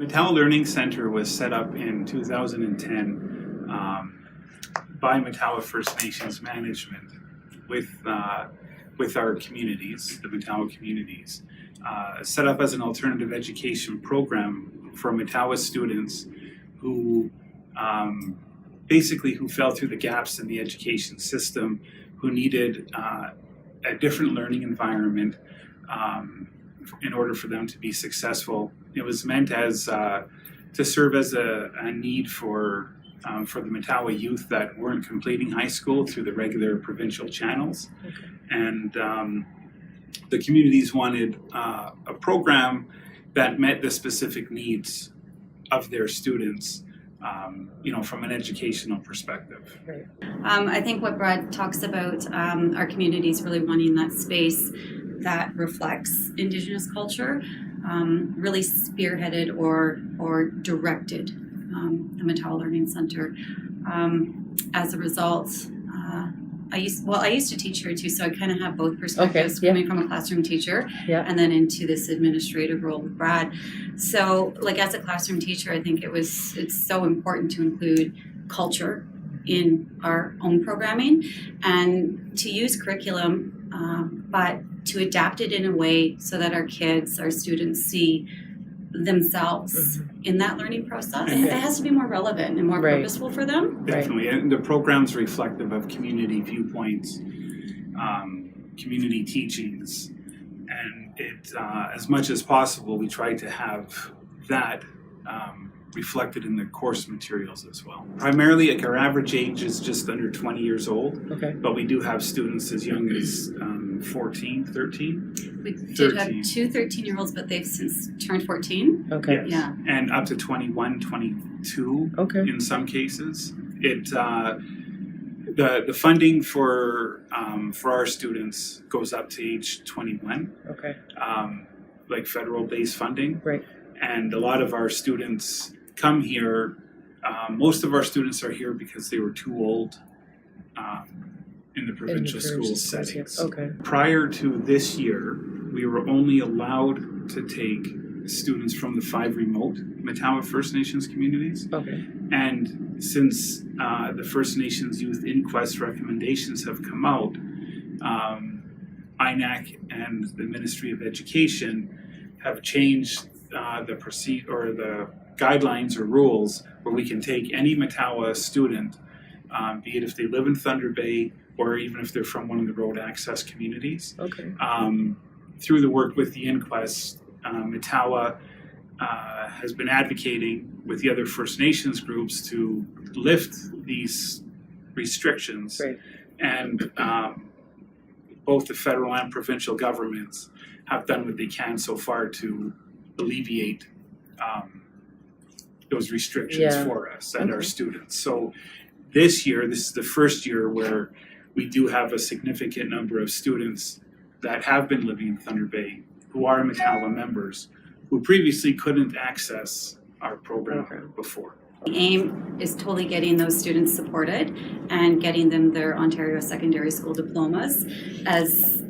Matawa Learning Center was set up in 2010 by Matawa First Nations management with our communities, the Matawa communities, set up as an alternative education program for Matawa students who who fell through the gaps in the education system, who needed a different learning environment in order for them to be successful. It was meant as to serve as a need for the Matawa youth that weren't completing high school through the regular provincial channels. Okay. And the communities wanted a program that met the specific needs of their students, from an educational perspective. Right. I think what Brad talks about, our communities really wanting that space that reflects Indigenous culture, really spearheaded or directed the Matawa Learning Center. As a result, I used to teach here too, so I kind of have both perspectives, Okay, yeah. coming from a classroom teacher Yeah. and then into this administrative role with Brad. So, as a classroom teacher, I think it's so important to include culture in our own programming and to use curriculum, but to adapt it in a way so that our students see themselves in that learning process. Okay. It has to be more relevant and more Right. purposeful for them. Definitely, and the program's reflective of community viewpoints, community teachings, and it, as much as possible, we try to have that reflected in the course materials as well. Primarily, our average age is just under 20 years old, Okay. but we do have students as young as 14, 13. We did have 13. two 13-year-olds, but they've since turned 14. Okay. Yes. Yeah. And up to 21, 22 Okay. in some cases. The funding for our students goes up to age 21, Okay. like federal-based funding. Right. And a lot of our students come here. Most of our students are here because they were too old in the provincial school settings. Okay. Prior to this year, we were only allowed to take students from the 5 remote Matawa First Nations communities. Okay. And since the First Nations Youth Inquest recommendations have come out, INAC and the Ministry of Education have changed the guidelines or rules where we can take any Matawa student, be it if they live in Thunder Bay or even if they're from one of the road access communities. Okay. Through the work with the inquest, Matawa has been advocating with the other First Nations groups to lift these restrictions. Great. And both the federal and provincial governments have done what they can so far to alleviate those restrictions Yeah. for us and our Okay. students. So this is the first year where we do have a significant number of students that have been living in Thunder Bay who are Matawa members who previously couldn't access our program Okay. before. The aim is totally getting those students supported and getting them their Ontario secondary school diplomas as,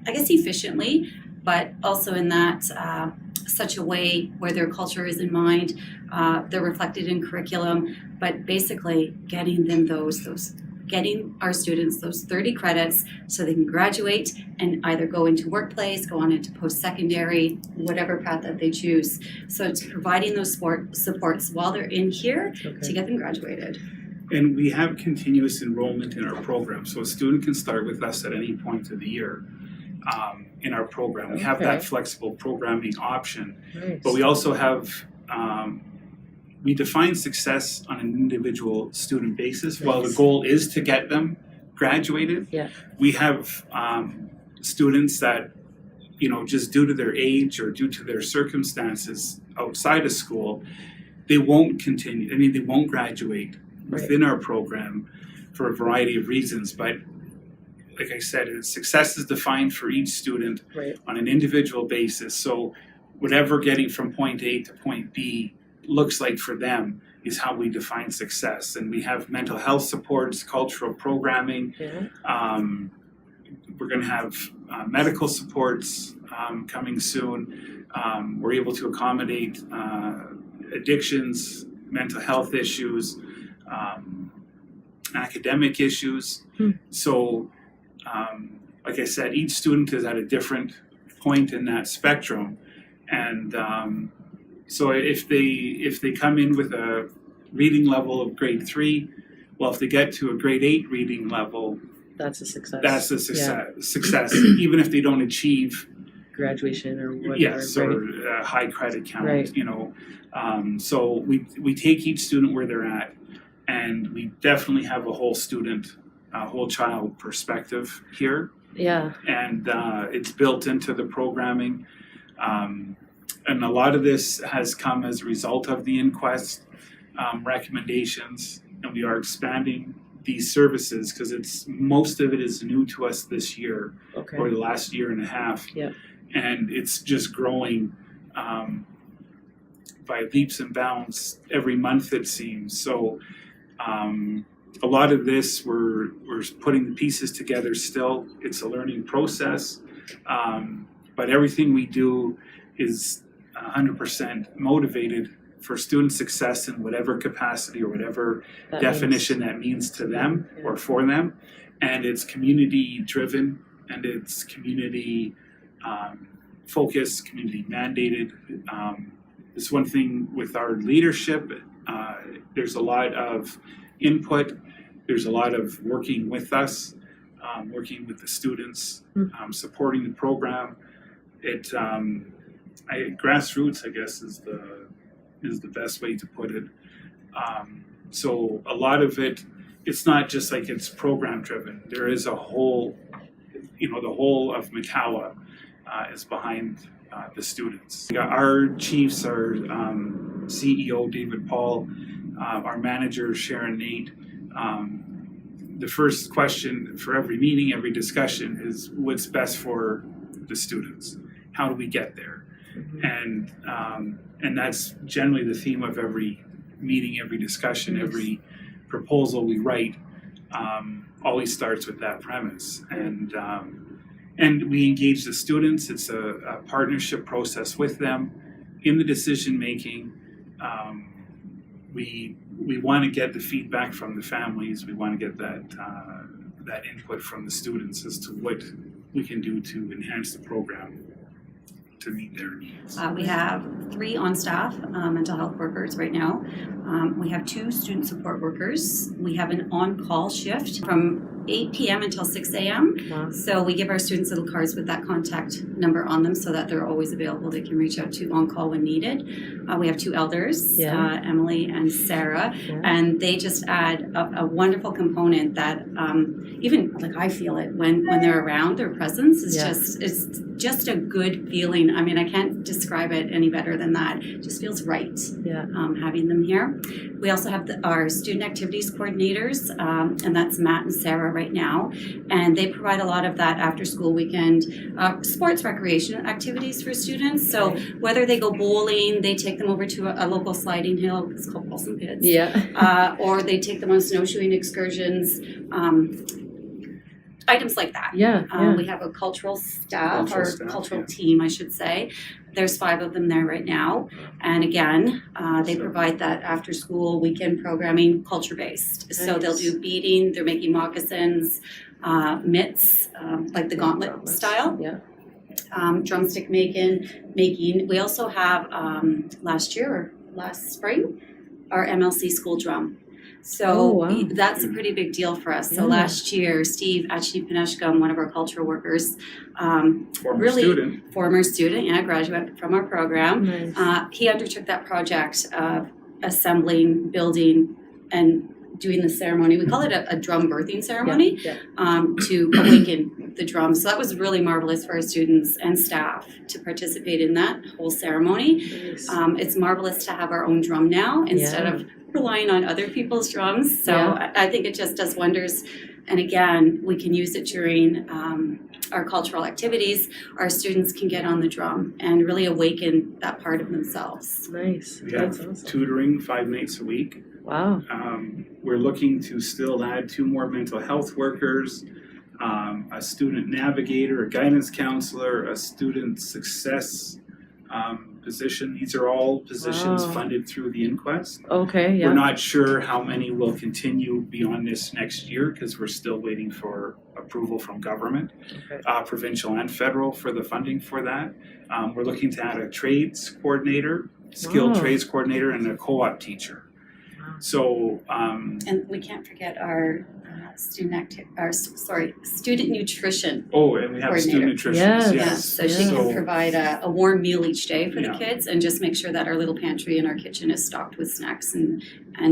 efficiently, but also in that such a way where their culture is in mind, they're reflected in curriculum, but basically getting them getting our students those 30 credits so they can graduate and either go into workplace, go on into post-secondary, whatever path that they choose. So it's providing those supports while they're in here to get them graduated. And we have continuous enrollment in our program, so a student can start with us at any point of the year in our program. We have that Okay. flexible programming option, Nice. but we also have we define success on an individual student basis. While the Nice. goal is to get them graduated, Yeah. we have students that, just due to their age or due to their circumstances outside of school, they won't continue. They won't graduate within our program for a variety of reasons. But like I said, success is defined for each student Right. on an individual basis. So whatever getting from point A to point B looks like for them is how we define success. And we have mental health supports, cultural programming. Yeah. We're going to have medical supports coming soon. We're able to accommodate addictions, mental health issues, academic issues. So, like I said, each student is at a different point in that spectrum, and so if they come in with a reading level of grade 3, well, if they get to a grade 8 reading level, that's a success. That's a success, even if they don't achieve graduation or whatever. Yes, right? or a high credit count. Right. You know, so we take each student where they're at, and we definitely have a whole student, a whole child perspective here. Yeah. And it's built into the programming. And a lot of this has come as a result of the inquest recommendations, and we are expanding these services because most of it is new to us this year, Okay. or the last year and a half. Yep. And it's just growing by leaps and bounds every month, it seems. So a lot of this, we're putting the pieces together still. It's a learning process, but everything we do is 100% motivated for student success in whatever capacity or whatever That definition that means to them or for them. And it's community driven, and it's community focused, community mandated. It's one thing with our leadership, there's a lot of input, there's a lot of working with us, working with the students, supporting the program. Grassroots, I guess, is the best way to put it. So a lot of it, it's not just like it's program driven. There is a whole, the whole of Matawa is behind the students. Our chiefs, our CEO, David Paul, our manager, Sharon Nate, the first question for every meeting, every discussion is what's best for the students? How do we get there? And that's generally the theme of every meeting, every discussion, every proposal we write always starts with that premise. And we engage the students. It's a partnership process with them in the decision making. We want to get the feedback from the families. We want to get that input from the students as to what we can do to enhance the program to meet their needs. We have 3 on-staff mental health workers right now. We have 2 student support workers. We have an on-call shift from 8 p.m. until 6 a.m. Wow. So we give our students little cards with that contact number on them so that they're always available. They can reach out to on-call when needed. We have 2 elders, Emily and Sarah, and they just add a wonderful component that even like I feel it when they're around. Their presence is it's just a good feeling. I mean, I can't describe it any better than that. It just feels right having them here. We also have our student activities coordinators, and that's Matt and Sarah right now, and they provide a lot of that after school weekend sports recreation activities for students. So whether they go bowling, they take them over to a local sliding hill, it's called Balsam Pits, or they take them on snowshoeing excursions, items like that. We have a cultural staff, cultural team, I should say. There's 5 of them there right now. And again, they provide that after school weekend programming, culture based. Nice. So they'll do beading, they're making moccasins, mitts, like the gauntlet style. Drumstick making. We also have last spring, our MLC school drum. So that's a pretty big deal for us. So last year, Steve Achini-Pineshkam, one of our cultural workers, former student, graduate from our program, he undertook that project of assembling, building, and doing the ceremony. We call it a drum birthing ceremony to awaken the drum. So that was really marvelous for our students and staff to participate in that whole ceremony. Nice. It's marvelous to have our own drum now instead of relying on other people's drums. So I think it just does wonders. And again, we can use it during our cultural activities. Our students can get on the drum and really awaken that part of themselves. Nice. We have tutoring 5 nights a week. Wow. We're looking to still add 2 more mental health workers, a student navigator, a guidance counselor, a student success position. These are all positions Wow. funded through the inquest. Okay, yeah. We're not sure how many will continue beyond this next year because we're still waiting for approval from government, Okay. provincial and federal, for the funding for that. We're looking to add a trades coordinator, skilled Wow. trades coordinator, and a co-op teacher. Wow. So, And we can't forget our student nutrition. oh, and we have a student Coordinator. nutritionist. Yes. Yeah, Yes. so she can provide a warm meal each day for the Yeah. kids and just make sure that our little pantry in our kitchen is stocked with snacks and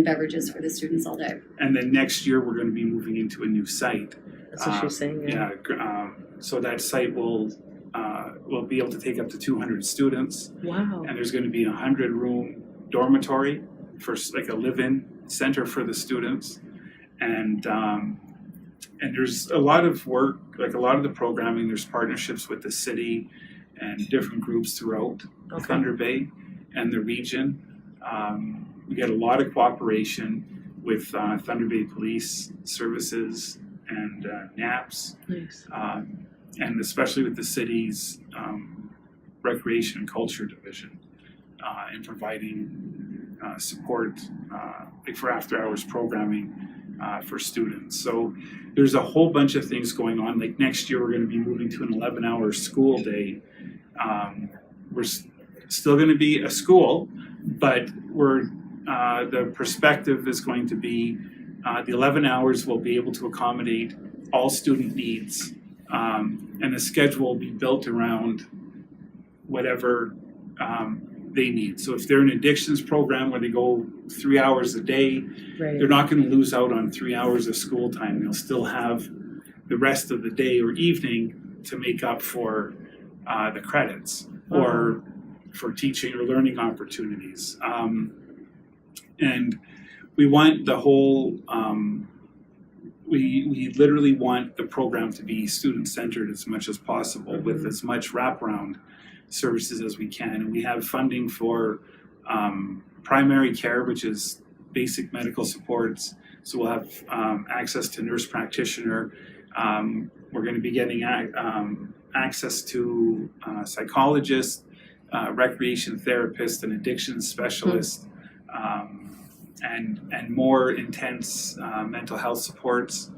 beverages for the students all day. And then next year we're going to be moving into a new site. That's what she's saying. Yeah. So that site will be able to take up to 200 students, Wow. and there's going to be a 100-room dormitory for like a live-in center for the students, and there's a lot of work, like a lot of the programming. There's partnerships with the city and different groups throughout Okay. Thunder Bay and the region. We get a lot of cooperation with Thunder Bay Police Services and NAPS, Nice. and especially with the city's Recreation and Culture Division in providing support like for after-hours programming for students. So there's a whole bunch of things going on. Like next year, we're going to be moving to an 11-hour school day. We're still going to be a school, but the perspective is going to be the 11 hours will be able to accommodate all student needs, and the schedule will be built around whatever they need. So if they're in an addictions program where they go 3 hours a day, Right. they're not going to lose out on 3 hours of school time. They'll still have the rest of the day or evening to make up for the credits or for teaching or learning opportunities. And we want the whole, we literally want the program to be student-centered as much as possible with as much wraparound services as we can. And we have funding for primary care, which is basic medical supports. So we'll have access to nurse practitioner. We're going to be getting access to psychologists, recreation therapists, and addiction specialists, and more intense mental health supports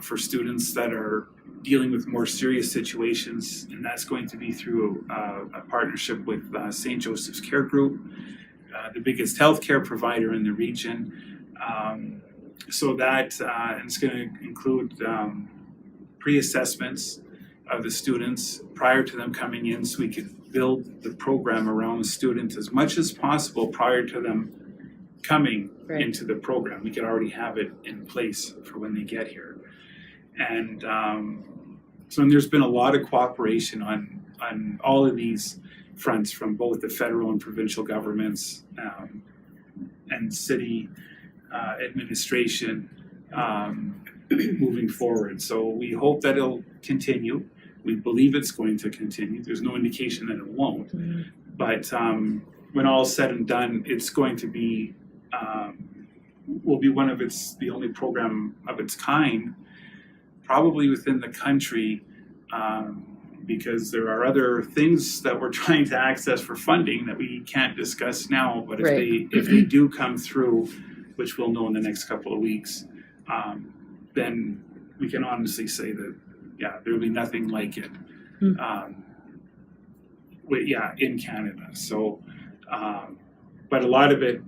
for students that are dealing with more serious situations, and that's going to be through a partnership with St. Joseph's Care Group, the biggest healthcare provider in the region. So that it's going to include pre-assessments of the students prior to them coming in, so we could build the program around the students as much as possible prior to them coming Right. into the program. We could already have it in place for when they get here. And so there's been a lot of cooperation on all of these fronts from both the federal and provincial governments and city administration moving forward. So we hope that it'll continue. We believe it's going to continue. There's no indication that it won't. Mhm. But when all is said and done, it's going to be will be the only program of its kind, probably within the country, because there are other things that we're trying to access for funding that we can't discuss now. But Right. if they do come through, which we'll know in the next couple of weeks, then we can honestly say that there'll be nothing like it. In Canada. So, but a lot of it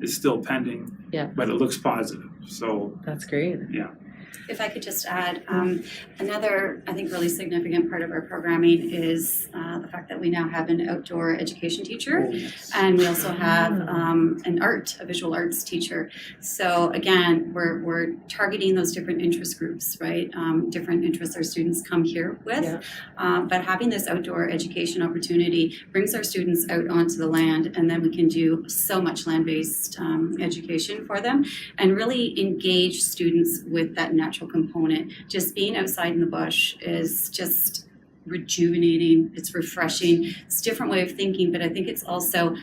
is still pending. Yeah. But it looks positive. So That's great. If I could just add, another, I think, really significant part of our programming is the fact that we now have an outdoor education teacher, and we also have a visual arts teacher. So again, we're targeting those different interest groups, right? Different interests our students come here with. Yeah. But having this outdoor education opportunity brings our students out onto the land, and then we can do so much land-based education for them and really engage students with that natural component. Just being outside in the bush is just rejuvenating, it's refreshing, it's a different way of thinking, but I think it's also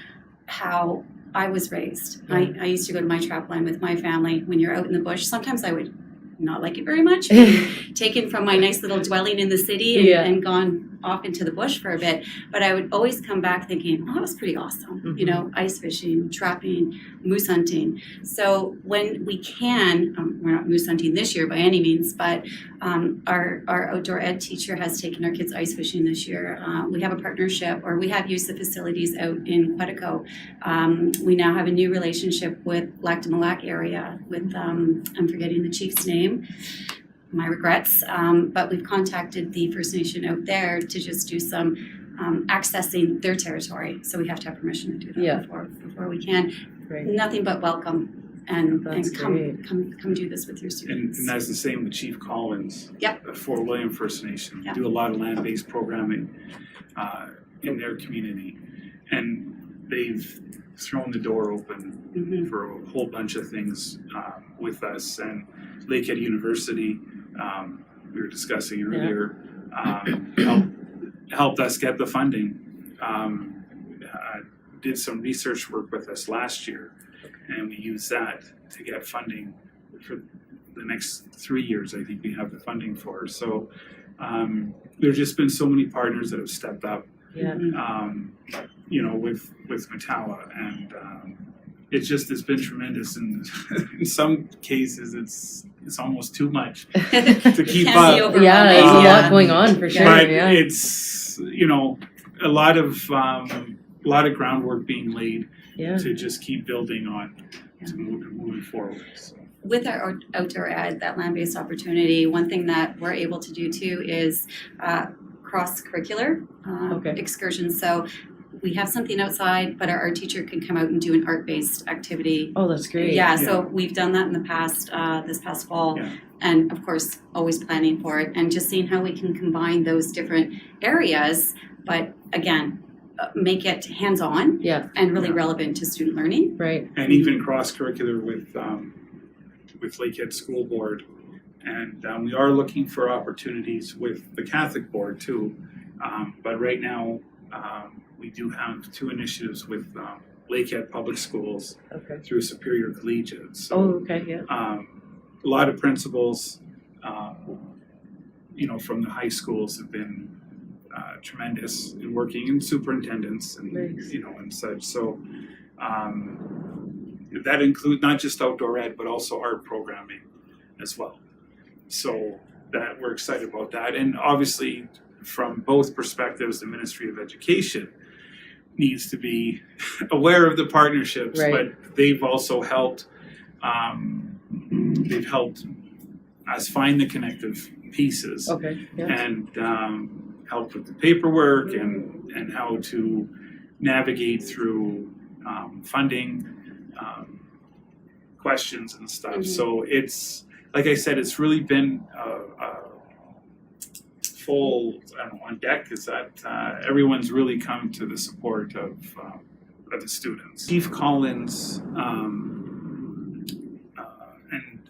how I was raised. I used to go to my trap line with my family. When you're out in the bush, sometimes I would not like it very much, being taken from my nice little dwelling in the city and gone off into the bush for a bit, but I would always come back thinking, oh, that was pretty awesome. You know, ice fishing, trapping, moose hunting. So when we can, we're not moose hunting this year by any means, but our outdoor ed teacher has taken our kids ice fishing this year. We have a partnership, or we have used the facilities out in Quetico. We now have a new relationship with Lac du Mille area with, I'm forgetting the chief's name, my regrets, but we've contacted the First Nation out there to just do some accessing their territory. So we have to have permission to do that before we can. Great. Nothing but welcome. And That's come do this with your students. And that's the same with Chief Collins. Yep. Fort William First Nation. Yep. Do a lot of land-based programming in their community. And they've thrown the door open for a whole bunch of things with us. And Lakehead University, we were discussing earlier, helped us get the funding. Did some research work with us last year, and we used that to get funding for the next 3 years. I think we have the funding for. So there's just been so many partners that have stepped up. Yeah. You know, with Matawa, and it's been tremendous. And in some cases, it's almost too much to keep up. Yeah, there's a lot going on for sure. But yeah. it's, you know, a lot of groundwork being laid to just keep building on, to moving forward. So. With our outdoor ed, that land-based opportunity, one thing that we're able to do too is cross-curricular excursions. So we have something outside, but our art teacher can come out and do an art-based activity. Oh, that's great. Yeah, so we've done that in the past, this past fall, and of course, always planning for it, and just seeing how we can combine those different areas, but again, make it hands-on and really relevant to student learning. Right. And even cross-curricular with Lakehead School Board. And we are looking for opportunities with the Catholic Board too. But right now, we do have 2 initiatives with Lakehead Public Schools through Superior Collegiate. So, a lot of principals, you know, from the high schools have been tremendous in working, in superintendents and you know, and such. So that includes not just outdoor ed, but also art programming as well. So that we're excited about that. And obviously, from both perspectives, the Ministry of Education needs to be aware of the partnerships, but they've also helped. They've helped us find the connective pieces and help with the paperwork and how to navigate through funding questions and stuff. So it's, like I said, it's really been full on deck, is that everyone's really come to the support of the students. Chief Collins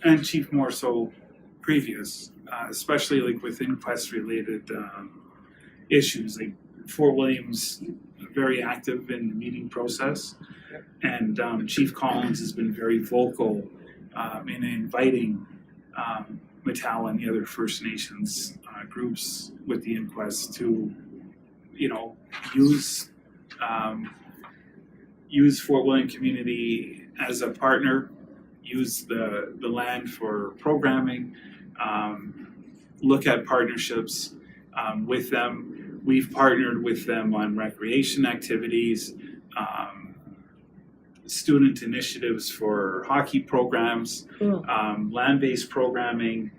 and Chief more so previous, especially like with inquest related issues, like Fort William's very active in the meeting process, and Chief Collins has been very vocal in inviting Matawa and the other First Nations groups with the inquest to, you know, use Fort William community as a partner, use the land for programming, look at partnerships with them. We've partnered with them on recreation activities, student initiatives for hockey programs, land-based programming,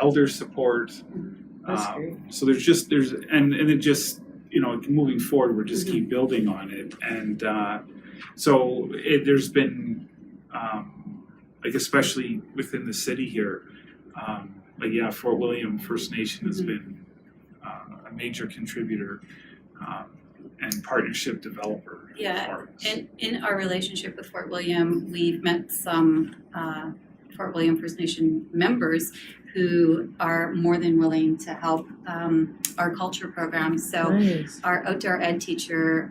elder support. So it just, you know, moving forward, we're just keep building on it. And there's been, like especially within the city here, Fort William First Nation has been a major contributor and partnership developer. Yeah, and in our relationship with Fort William, we've met some Fort William First Nation members who are more than willing to help our culture program. So our outdoor ed teacher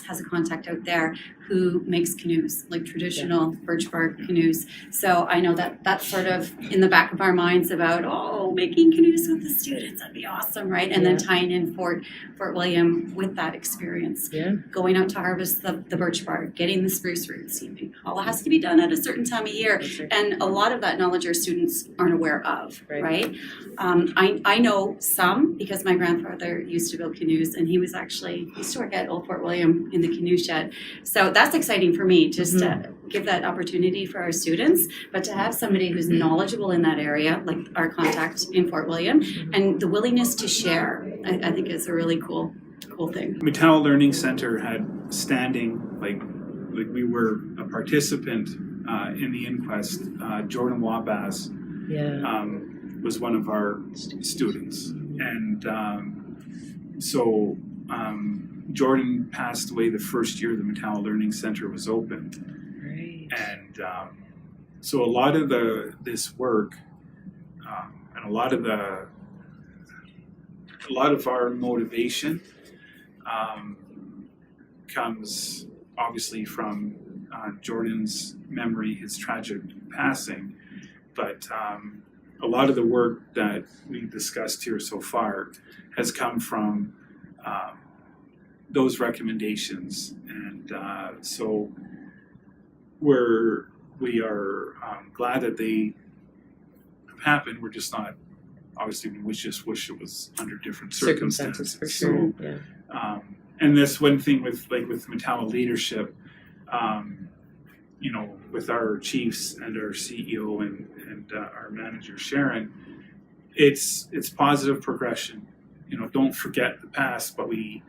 has a contact out there who makes canoes, like traditional birch bark canoes. So I know that that's sort of in the back of our minds about, making canoes with the students, that'd be awesome, right? And then tying in Fort William with that experience. Yeah. Going out to harvest the birch bark, getting the spruce roots. All has to be done at a certain time of year. Right. And a lot of that knowledge our students aren't aware of, Right. right? I know some because my grandfather used to build canoes, and he used to work at Old Fort William in the canoe shed. So that's exciting for me, just to give that opportunity for our students, but to have somebody who's knowledgeable in that area, like our contact in Fort William, and the willingness to share, I think is a really cool thing. Matawa Learning Center had standing, like we were a participant in the inquest. Jordan Wabas was one of our students, and so Jordan passed away the first year the Matawa Learning Center was opened. Right. And so a lot of this work and a lot of our motivation comes obviously from Jordan's memory, his tragic passing, but a lot of the work that we've discussed here so far has come from those recommendations, and so we are glad that they have happened. We're just not, obviously we just wish it was under different circumstances. For sure. So, and that's one thing with Matawa leadership, with our chiefs and our CEO and our manager Sharon, it's positive progression. Don't forget the past, but we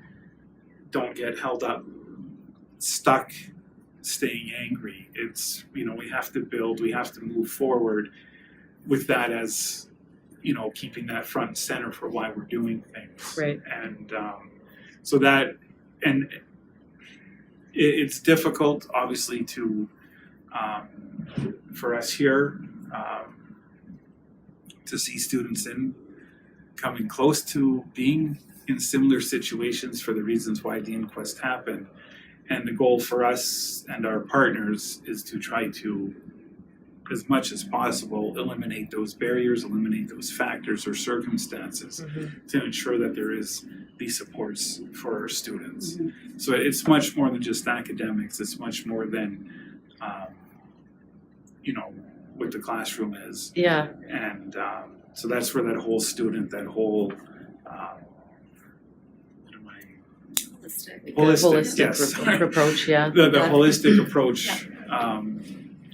don't get held up, stuck, staying angry. It's, we have to build, we have to move forward with that as, keeping that front and center for why we're doing things. Right. And so that, and it's difficult, obviously, for us here to see students coming close to being in similar situations for the reasons why the inquest happened. And the goal for us and our partners is to try to, as much as possible, eliminate those barriers, eliminate those factors or circumstances to ensure that there is these supports for our students. So it's much more than just academics. It's much more than, what the classroom is. Yeah. And so that's where that whole student, that whole holistic yes. approach, yeah. The holistic approach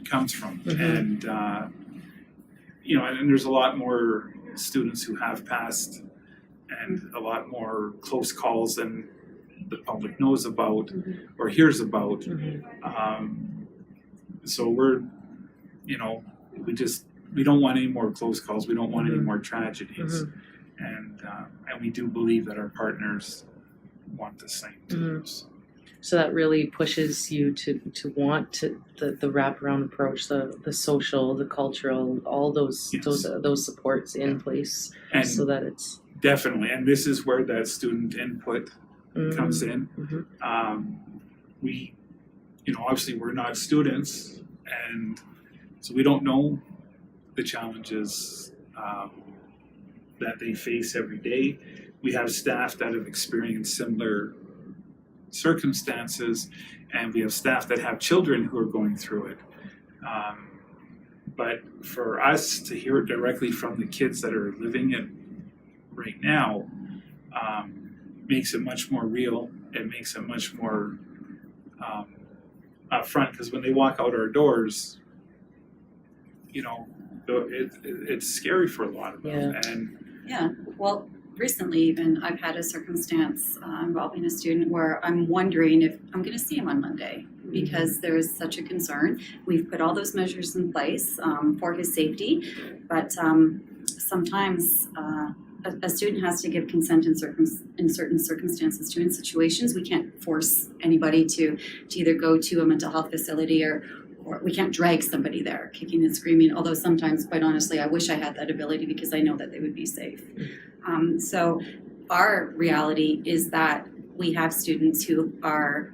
comes from. And, and there's a lot more students who have passed and a lot more close calls than the public knows about or hears about. So we're, we don't want any more close calls. We don't want any more tragedies. And we do believe that our partners want the same too. So that really pushes you to want the wraparound approach, the social, the cultural, all those supports in place, and so that it's definitely. And this is where that student input comes in. We, obviously we're not students, and so we don't know the challenges that they face every day. We have staff that have experienced similar circumstances, and we have staff that have children who are going through it. But for us to hear it directly from the kids that are living it right now makes it much more real. It makes it much more upfront, because when they walk out our doors, it's scary for a lot of them. Well, recently even I've had a circumstance involving a student where I'm wondering if I'm going to see him on Monday, because there is such a concern. We've put all those measures in place for his safety, but sometimes a student has to give consent in certain circumstances too. In situations, we can't force anybody to either go to a mental health facility or we can't drag somebody there kicking and screaming, although sometimes, quite honestly, I wish I had that ability because I know that they would be safe. So our reality is that we have students who are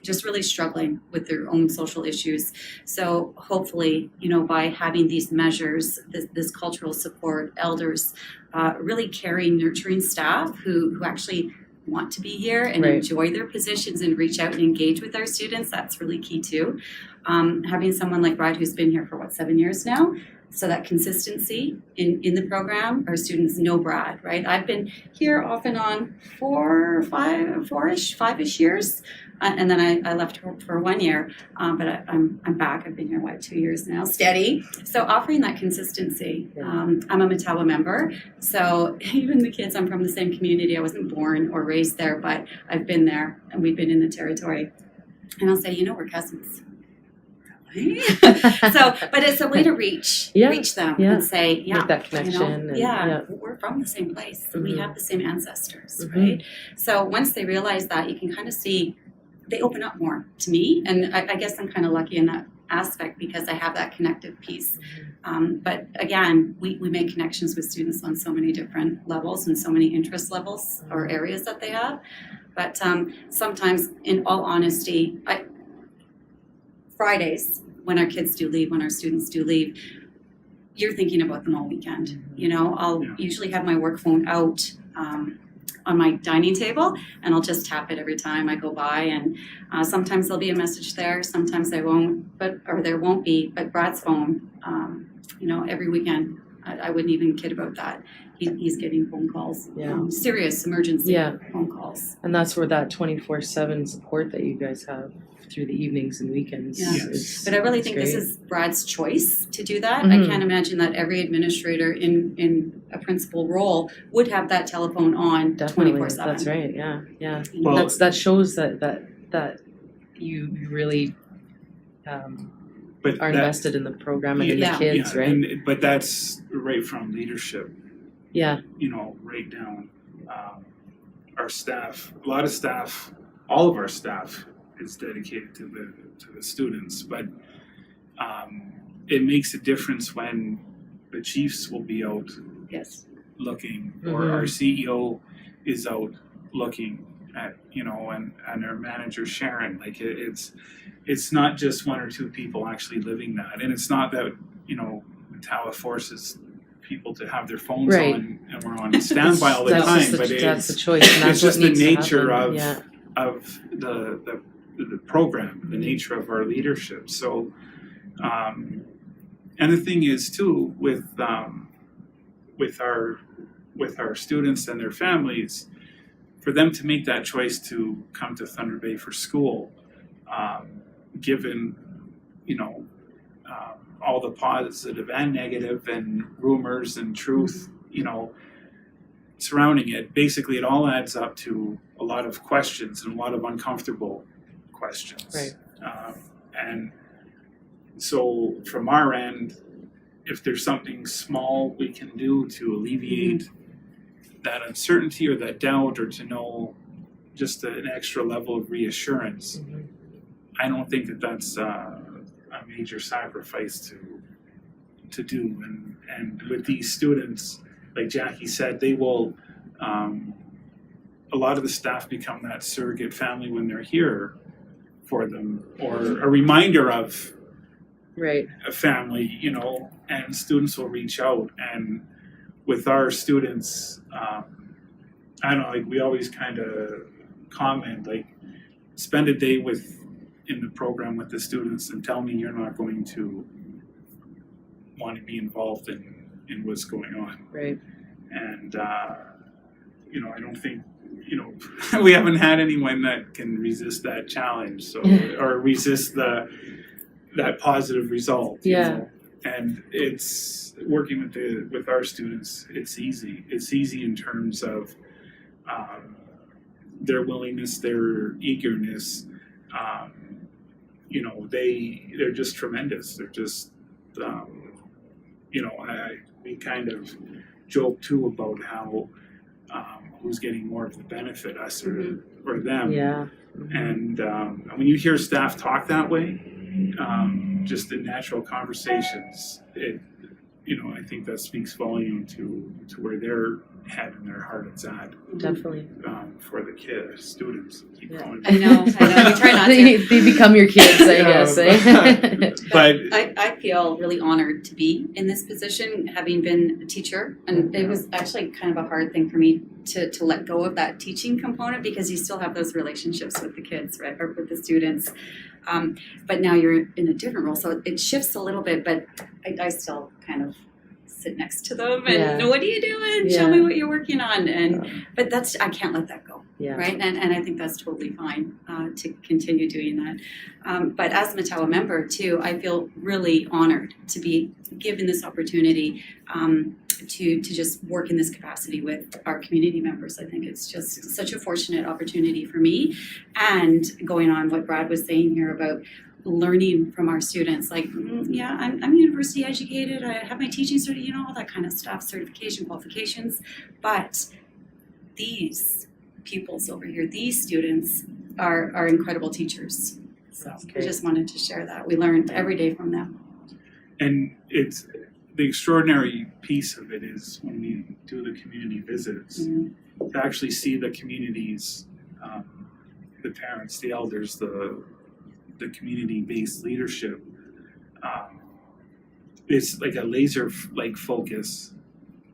just really struggling with their own social issues. So hopefully, by having these measures, this cultural support, elders, really caring, nurturing staff who actually want to be here and Right. enjoy their positions and reach out and engage with our students, that's really key too. Having someone like Brad who's been here for 7 years now, so that consistency in the program, our students know Brad, right? I've been here off and on 5-ish years, and then I left for 1 year, but I'm back. I've been here 2 years now, steady. So offering that consistency. I'm a Matawa member, so even the kids, I'm from the same community. I wasn't born or raised there, but I've been there, and we've been in the territory. And I'll say, we're cousins. But it's a way to reach them and say, make that connection. We're from the same place. Mm-hmm. We have the same ancestors, Mm-hmm. right? So once they realize that, you can kind of see they open up more to me, and I guess I'm kind of lucky in that aspect because I have that connective piece. But again, we make connections with students on so many different levels and so many interest levels or areas that they have. But sometimes, in all honesty, Fridays, when our kids do leave, when our students do leave, you're thinking about them all weekend. I'll usually have my work phone out on my dining table, and I'll just tap it every time I go by. And sometimes there'll be a message there, sometimes there won't, or there won't be. But Brad's phone, every weekend, I wouldn't even kid about that. He's getting phone calls, serious emergency phone calls. And that's where that 24/7 support that you guys have through the evenings and weekends But I really think this is Brad's choice to do that. I can't imagine that every administrator in a principal role would have that telephone on 24/7. That's right. Yeah. Well, that shows that you really are invested in the program and in the kids, right? But that's right from leadership. Yeah. Right down. Our staff, a lot of staff, all of our staff is dedicated to the students, but it makes a difference when the chiefs will be out looking, or our CEO is out looking at, and our manager Sharon. Like it's not just one or two people actually living that, and it's not that Matawa forces people to have their phones on and we're on standby all the time, but that's the choice. And that's it's just what the nature of the program, the nature of our leadership. So, and the thing is too with our students and their families, for them to make that choice to come to Thunder Bay for school, given all the positive and negative and rumors and truth, surrounding it, basically it all adds up to a lot of questions and a lot of uncomfortable questions. Right. And so from our end, if there's something small we can do to alleviate that uncertainty or that doubt, or to know just an extra level of reassurance, I don't think that's a major sacrifice to do. And with these students, like Jackie said, they will, a lot of the staff become that surrogate family when they're here for them, or a reminder of a family, and students will reach out. And with our students, I don't know, like we always kind of comment, like spend a day in the program with the students and tell me you're not going to want to be involved in what's going on. Right. And, I don't think, we haven't had anyone that can resist that challenge, so, or resist that positive result. And it's working with our students. It's easy. It's easy in terms of their willingness, their eagerness. They're just tremendous. They're just, we kind of joke too about how who's getting more of the benefit, us or them. Yeah. And when you hear staff talk that way, just in natural conversations, I think that speaks volume to where head and their heart it's at Definitely. for the students. Keep going. I know. We try not to. They become your kids, I guess. Eh? But I feel really honored to be in this position, having been a teacher, and it was actually kind of a hard thing for me to let go of that teaching component, because you still have those relationships with the kids, right, or with the students. But now you're in a different role, so it shifts a little bit. But I still kind of sit next to them and what are you doing? Show me what you're working on. And but I can't let that go. Yeah. Right. And I think that's totally fine to continue doing that. But as a Matawa member too, I feel really honored to be given this opportunity to just work in this capacity with our community members. I think it's just such a fortunate opportunity for me. And going on what Brad was saying here about learning from our students, like, I'm university educated, I have my teaching certificate, all that kind of stuff, certification, qualifications, but these pupils over here, these students are incredible teachers. So I just wanted to share that. We learn every day from them. And it's the extraordinary piece of it is when we do the community visits, to actually see the communities, the parents, the elders, the community-based leadership. It's like a laser focus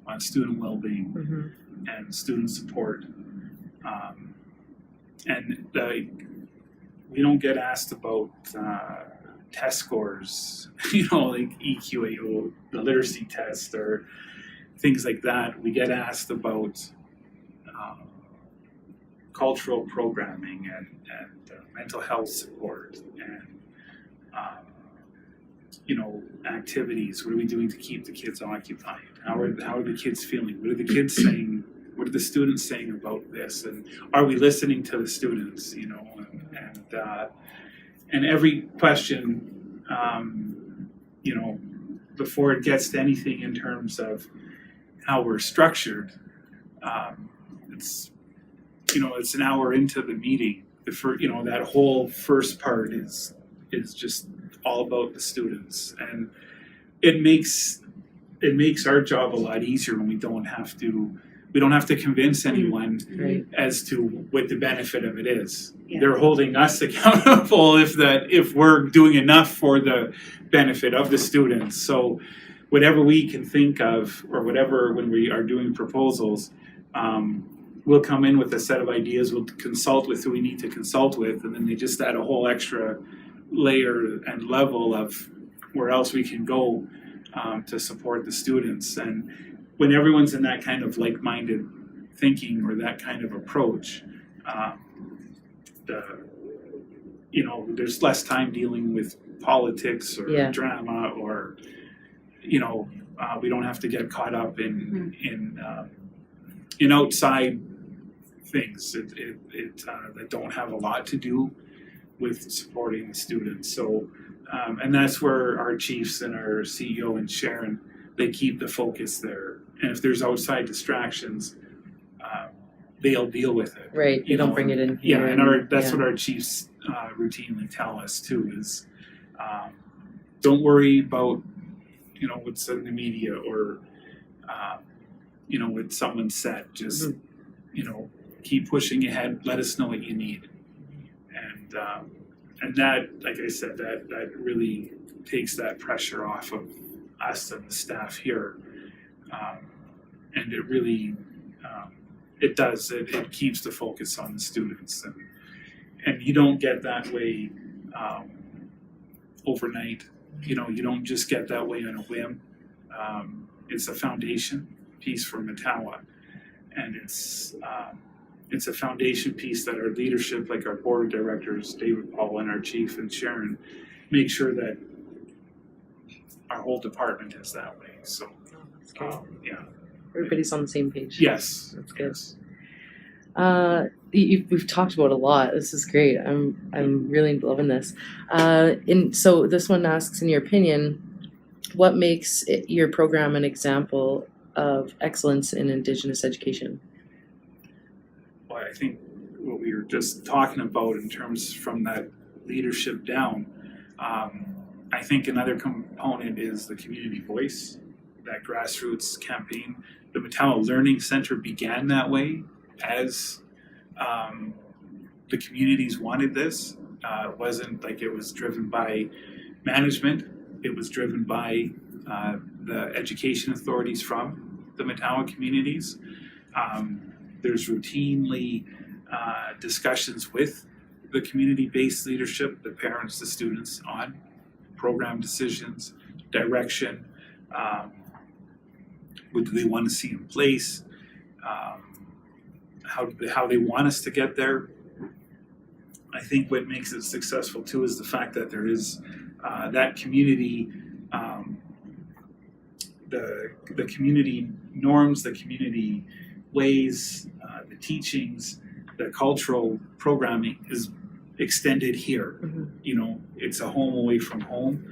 on student well-being and student support, and we don't get asked about test scores, like EQAO, the literacy test, or things like that. We get asked about cultural programming and mental health support and activities. What are we doing to keep the kids occupied? How are the kids feeling? What are the kids saying? What are the students saying about this? And are we listening to the students? And every question, before it gets to anything in terms of how we're structured, it's an hour into the meeting. That whole first part is just all about the students, and it makes our job a lot easier when we don't have to convince anyone as to what the benefit of it is. Yeah. They're holding us accountable if we're doing enough for the benefit of the students. So whatever we can think of, or whatever, when we are doing proposals, we'll come in with a set of ideas, we'll consult with who we need to consult with, and then they just add a whole extra layer and level of where else we can go to support the students. And when everyone's in that kind of like-minded thinking or that kind of approach, there's less time dealing with politics or drama, or we don't have to get caught up in outside things that don't have a lot to do with supporting the students. So, and that's where our chiefs and our CEO and Sharon, they keep the focus there. And if there's outside distractions, they'll deal with it. Right, you don't bring it in here. Yeah, and that's what our chiefs routinely tell us too, is don't worry about, what's in the media or, what someone said. Just, keep pushing ahead. Let us know what you need. And that, like I said, that really takes that pressure off of us and the staff here. And it really, it does. It keeps the focus on the students. And you don't get that way overnight. You don't just get that way on a whim. It's a foundation piece for Matawa. And it's a foundation piece that our leadership, like our board of directors, David Paul, and our chief and Sharon, make sure that our whole department is that way. So, everybody's on the same page. Yes, that's good. We've talked about a lot. This is great. I'm really loving this. And so this one asks, in your opinion, what makes your program an example of excellence in Indigenous education? Well, I think what we were just talking about in terms from that leadership down, I think another component is the community voice, that grassroots campaign, the Matawa Learning Center began that way as the communities wanted this. It wasn't like it was driven by management. It was driven by the education authorities from the Matawa communities. There's routinely discussions with the community-based leadership, the parents, the students, on program decisions, direction, what do they want to see in place, how they want us to get there. I think what makes it successful too is the fact that there is that community, the community norms, the community ways, the teachings, the cultural programming is extended here. You know, it's a home away from home.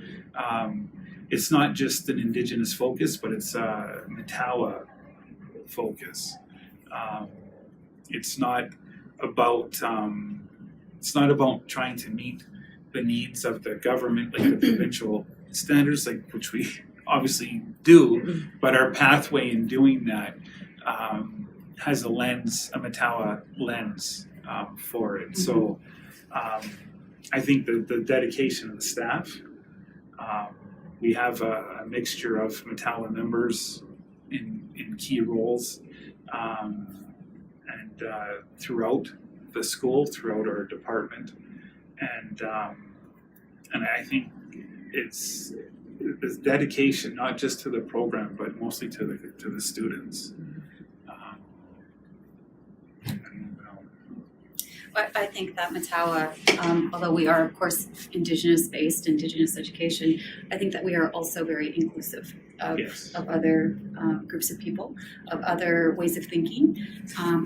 It's not just an Indigenous focus, but it's a Matawa focus. It's not about trying to meet the needs of the government, like the provincial standards, like which we obviously do, but our pathway in doing that has a lens, a Matawa lens for it. So I think the dedication of the staff, we have a mixture of Matawa members in key roles, and throughout the school, throughout our department, and I think it's dedication not just to the program, but mostly to the students. I think that Matawa, although we are of course Indigenous-based, Indigenous education, I think that we are also very inclusive of other groups of people, of other ways of thinking,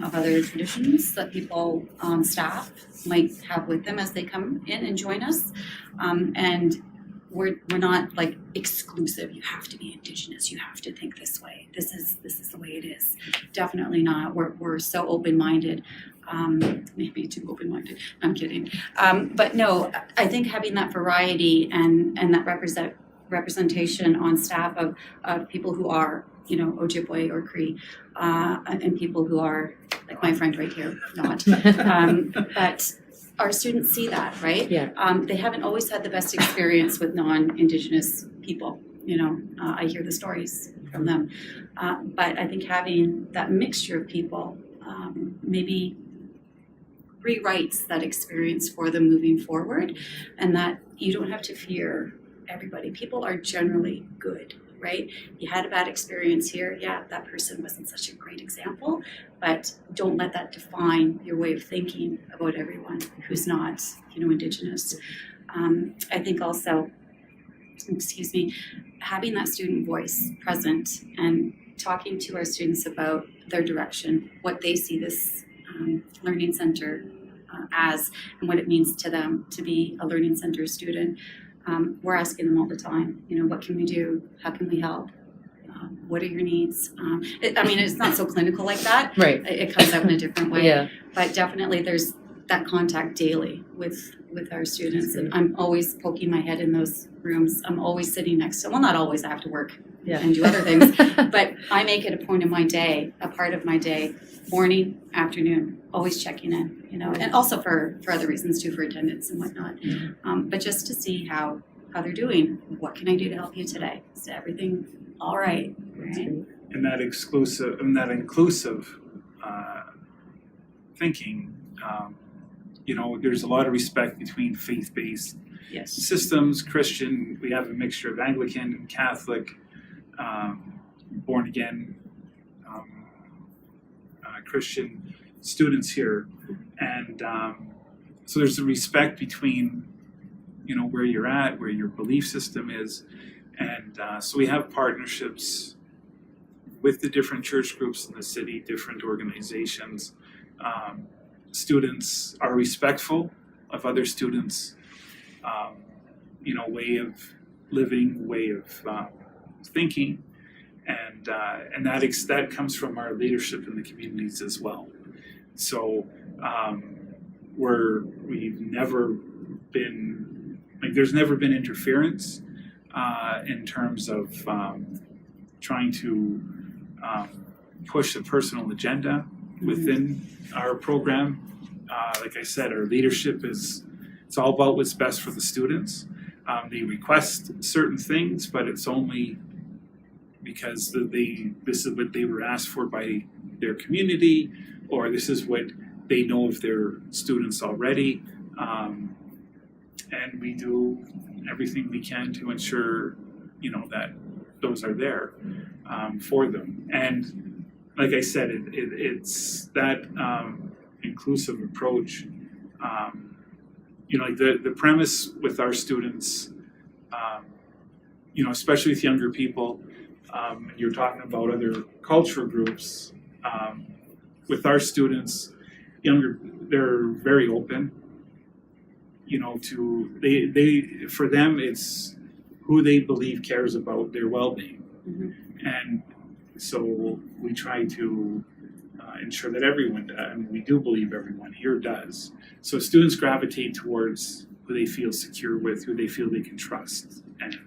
of other traditions that people, staff might have with them as they come in and join us. And we're not like exclusive. You have to be Indigenous. You have to think this way. This is the way it is. Definitely not. We're so open-minded. Maybe too open-minded. I'm kidding. But no, I think having that variety and that representation on staff of people who are, you know, Ojibwe or Cree, and people who are like my friend right here, not. But our students see that, right? Yeah. They haven't always had the best experience with non-Indigenous people. You know, I hear the stories from them. But I think having that mixture of people maybe rewrites that experience for them moving forward, and that you don't have to fear everybody. People are generally good, right? You had a bad experience here, yeah, that person wasn't such a great example, but don't let that define your way of thinking about everyone who's not, you know, Indigenous. I think also, having that student voice present and talking to our students about their direction, what they see this learning center as, and what it means to them to be a learning center student. We're asking them all the time, you know, what can we do? How can we help? What are your needs? It's not so clinical like that. Right. It comes out in a different way. Yeah. But definitely there's that contact daily with our students. And I'm always poking my head in those rooms. I'm always sitting next to them. Well, not always. I have to work and do other things. But I make it a point of my day, a part of my day, morning, afternoon, always checking in, you know, and also for other reasons too, for attendance and whatnot. But just to see how they're doing. What can I do to help you today? Is everything all right? Right? And that inclusive thinking, you know, there's a lot of respect between faith-based systems, Christian. We have a mixture of Anglican, Catholic, born again, Christian students here, and so there's a respect between, you know, where you're at, where your belief system is, and so we have partnerships with the different church groups in the city, different organizations. Students are respectful of other students, you know, way of living, way of thinking, and that comes from our leadership in the communities as well. So we've never been, like, there's never been interference in terms of trying to push a personal agenda within our program. Like I said, our leadership it's all about what's best for the students. They request certain things, but it's only because this is what they were asked for by their community, or this is what they know of their students already. And we do everything we can to ensure, that those are there for them. And like I said, it's that inclusive approach. Like the premise with our students, especially with younger people, you're talking about other cultural groups. With our students, they're very open. For them, it's who they believe cares about their well-being, and so we try to ensure that everyone, and we do believe everyone here does. So students gravitate towards who they feel secure with, who they feel they can trust, and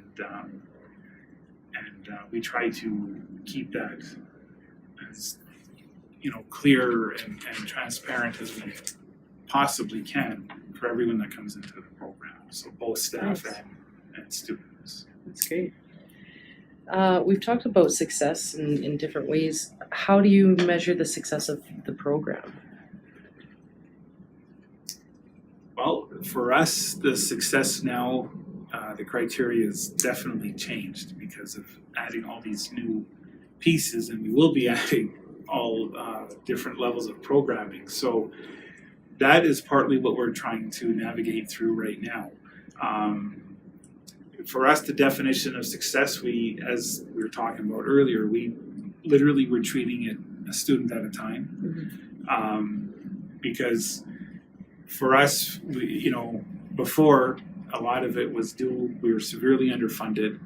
we try to keep that as clear and transparent as we possibly can for everyone that comes into the program. So both staff and students. That's great. We've talked about success in different ways. How do you measure the success of the program? Well, for us, the success now, the criteria has definitely changed because of adding all these new pieces, and we will be adding all different levels of programming. So that is partly what we're trying to navigate through right now. For us, the definition of success, as we were talking about earlier, we literally were treating it a student at a time. Because for us, before, a lot of it was we were severely underfunded.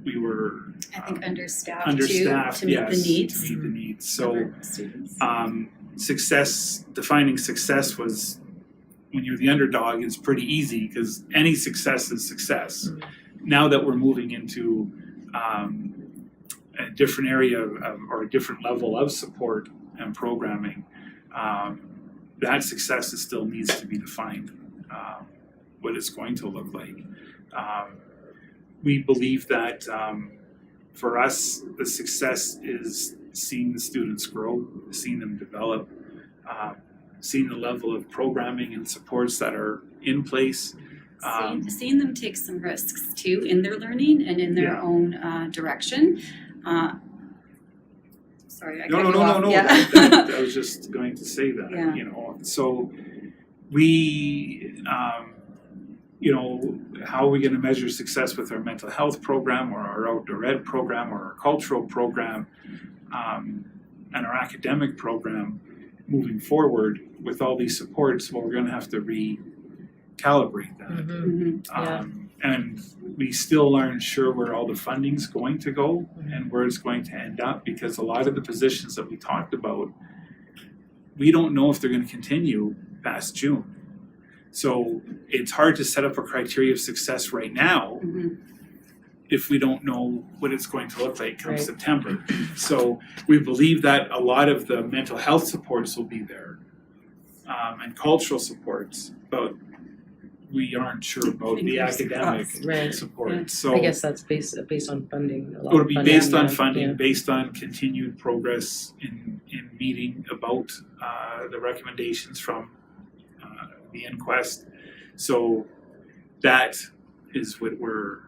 We were I think understaffed to meet the needs. To meet the needs. So of our students. defining success was, when you're the underdog, is pretty easy because any success is success. Now that we're moving into a different area or a different level of support and programming, that success still needs to be defined, what it's going to look like. We believe that for us, the success is seeing the students grow, seeing them develop, seeing the level of programming and supports that are in place. Seeing them take some risks too in their learning and in their own direction. Sorry, I cut you off. No. Yeah. I was just going to say that. Yeah. So we, how are we going to measure success with our mental health program or our outdoor ed program or our cultural program and our academic program moving forward with all these supports? Well, we're going to have to recalibrate that. And we still aren't sure where all the funding's going to go and where it's going to end up, because a lot of the positions that we talked about, we don't know if they're going to continue past June. So it's hard to set up a criteria of success right now if we don't know what it's going to look like come September. So we believe that a lot of the mental health supports will be there and cultural supports, but we aren't sure about the academic support. Yeah. So I guess that's based on funding. It would be based on funding, based on continued progress in meeting about the recommendations from the inquest. So that is what we're.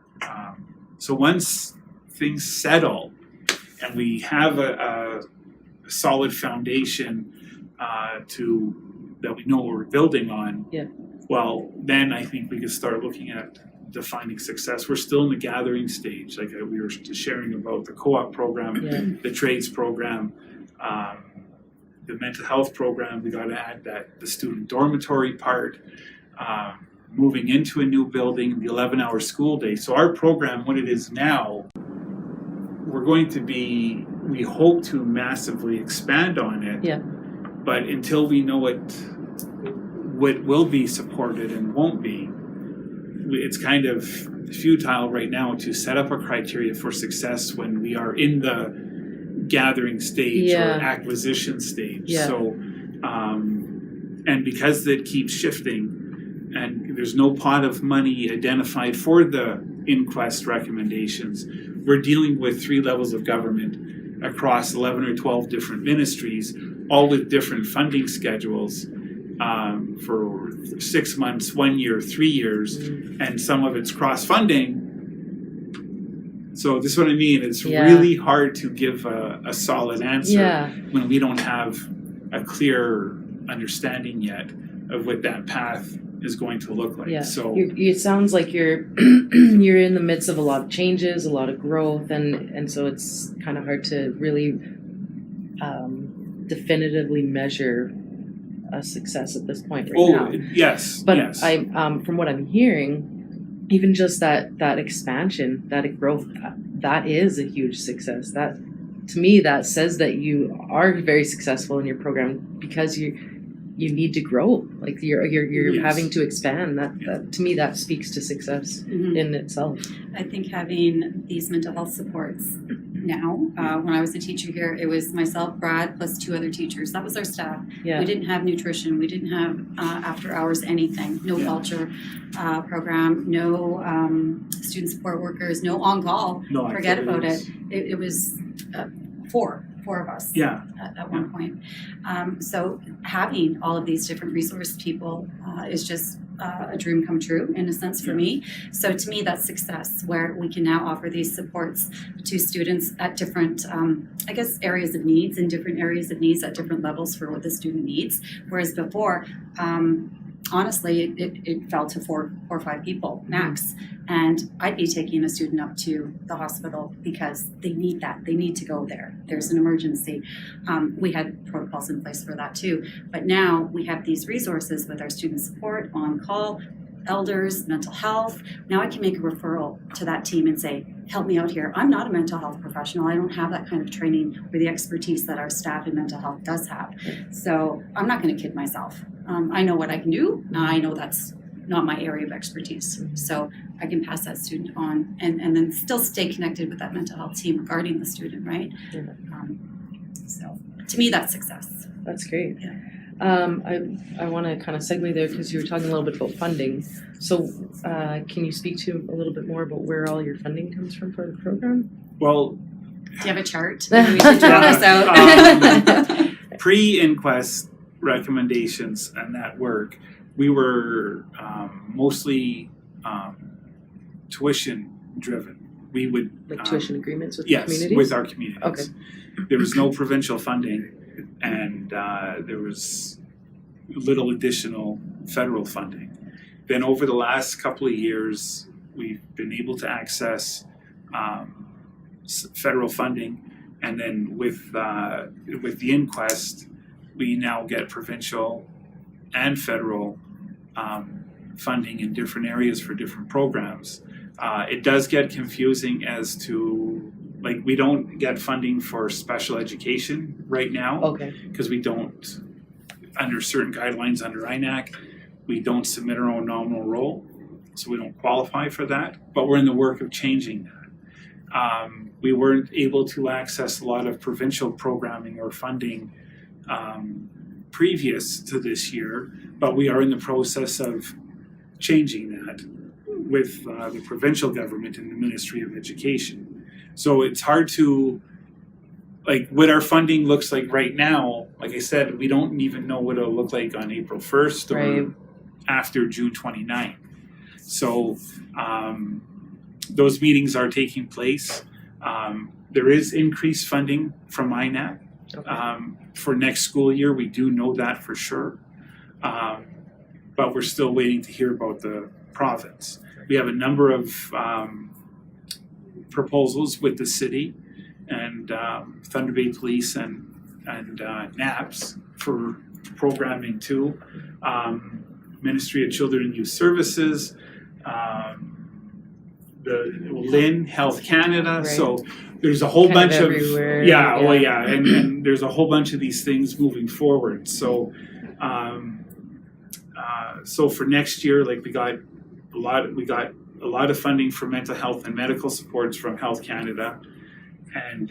So once things settle and we have a solid foundation that we know what we're building on. Well, then I think we can start looking at defining success. We're still in the gathering stage, like we were sharing about the co-op program, the trades program, the mental health program. We got to add the student dormitory part, moving into a new building, the 11-hour school day. So our program, what it is now, we're going to be, we hope to massively expand on it. But until we know what will be supported and won't be, it's kind of futile right now to set up a criteria for success when we are in gathering stage Yeah. or acquisition stage. Yeah. So, and because it keeps shifting, and there's no pot of money identified for the inquest recommendations, we're dealing with 3 levels of government across 11 or 12 different ministries, all with different funding schedules for 6 months, 1 year, 3 years, and some of it's cross-funding. So this is what I mean. It's really hard to give a solid answer when we don't have a clear understanding yet of what that path is going to look like. Yeah. So it sounds like you're you're in the midst of a lot of changes, a lot of growth, and so it's kind of hard to really definitively measure a success at this point right now. Yes. But yes. I from what I'm hearing, even just that expansion, that growth, that is a huge success. That, to me, that says that you are very successful in your program because you need to grow. Like you're Yes. having to expand. That to me, that speaks to success in itself. I think having these mental health supports now, when I was a teacher here, it was myself, Brad, plus 2 other teachers. That was our staff. Yeah. We didn't have nutrition. We didn't have after hours anything. No culture program. No student support workers. No on call. No Forget about it. activities. It was 4 of us. Yeah. At one point. So having all of these different resource people is just a dream come true in a sense for me. So to me, that's success, where we can now offer these supports to students at different, I guess, areas of needs and different areas of needs at different levels for what the student needs. Whereas before, honestly, it fell to 4 or 5 people max. And I'd be taking a student up to the hospital because they need that. They need to go there. There's an emergency. We had protocols in place for that too. But now we have these resources with our student support, on call, elders, mental health. Now I can make a referral to that team and say, help me out here. I'm not a mental health professional. I don't have that kind of training or the expertise that our staff in mental health does have. So I'm not going to kid myself. I know what I can do. I know that's not my area of expertise. So I can pass that student on and then still stay connected with that mental health team regarding the student, right? Yeah. So to me, that's success. That's great. Yeah. I want to kind of segue there because you were talking a little bit about funding. So can you speak to a little bit more about where all your funding comes from for the program? Well, Do you have a chart? Maybe we should draw this out. Pre-inquest recommendations and that work, we were mostly tuition driven. We would Like tuition agreements with yes, communities? with our communities. Okay. There was no provincial funding, and there was little additional federal funding. Then over the last couple of years, we've been able to access federal funding, and then with the inquest, we now get provincial and federal funding in different areas for different programs. It does get confusing as to, like, we don't get funding for special education right now Okay. because we don't, under certain guidelines under INAC, we don't submit our own nominal role, so we don't qualify for that, but we're in the work of changing that. We weren't able to access a lot of provincial programming or funding previous to this year, but we are in the process of changing that with the provincial government and the Ministry of Education. So it's hard to, like, what our funding looks like right now. Like I said, we don't even know what it'll look like on April 1st or Right. after June 29th. So those meetings are taking place. There is increased funding from INAC. Okay. For next school year, we do know that for sure. But we're still waiting to hear about the province. We have a number of proposals with the city and Thunder Bay Police and NAPS for programming too. Ministry of Children and Youth Services, the Lynn, Health Canada. Right. So there's a whole Kind bunch of of everywhere, yeah, yeah. well, yeah, and there's a whole bunch of these things moving forward. So, so for next year, like we got a lot of funding for mental health and medical supports from Health Canada, and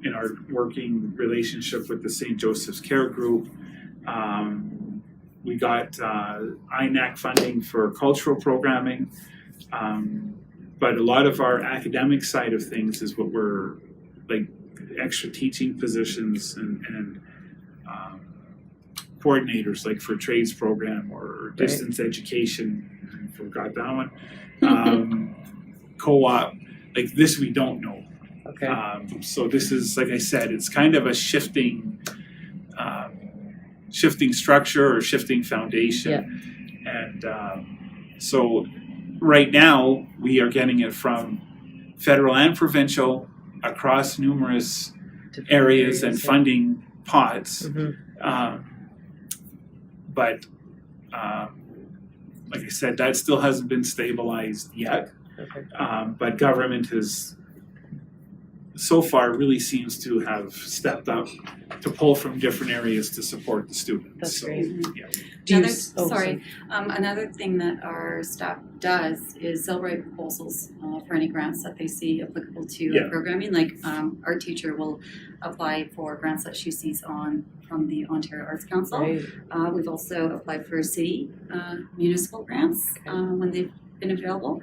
in our working relationship with the St. Joseph's Care Group. We got INAC funding for cultural programming, but a lot of our academic side of things is what we're like extra teaching positions and coordinators, like for trades program or distance education. I forgot that one. Co-op, like this we don't know. Okay. So this is, like I said, it's kind of a shifting structure or shifting foundation. And so right now we are getting it from federal and provincial across numerous areas and funding pots. But like I said, that still hasn't been stabilized yet. Okay. But government has so far really seems to have stepped up to pull from different areas to support the students. That's so, great. Yeah. Another thing that our staff does is they'll write proposals for any grants that they see applicable to programming. Like our teacher will apply for grants that she sees from the Ontario Arts Council. Right. We've also applied for city municipal grants when they've been available.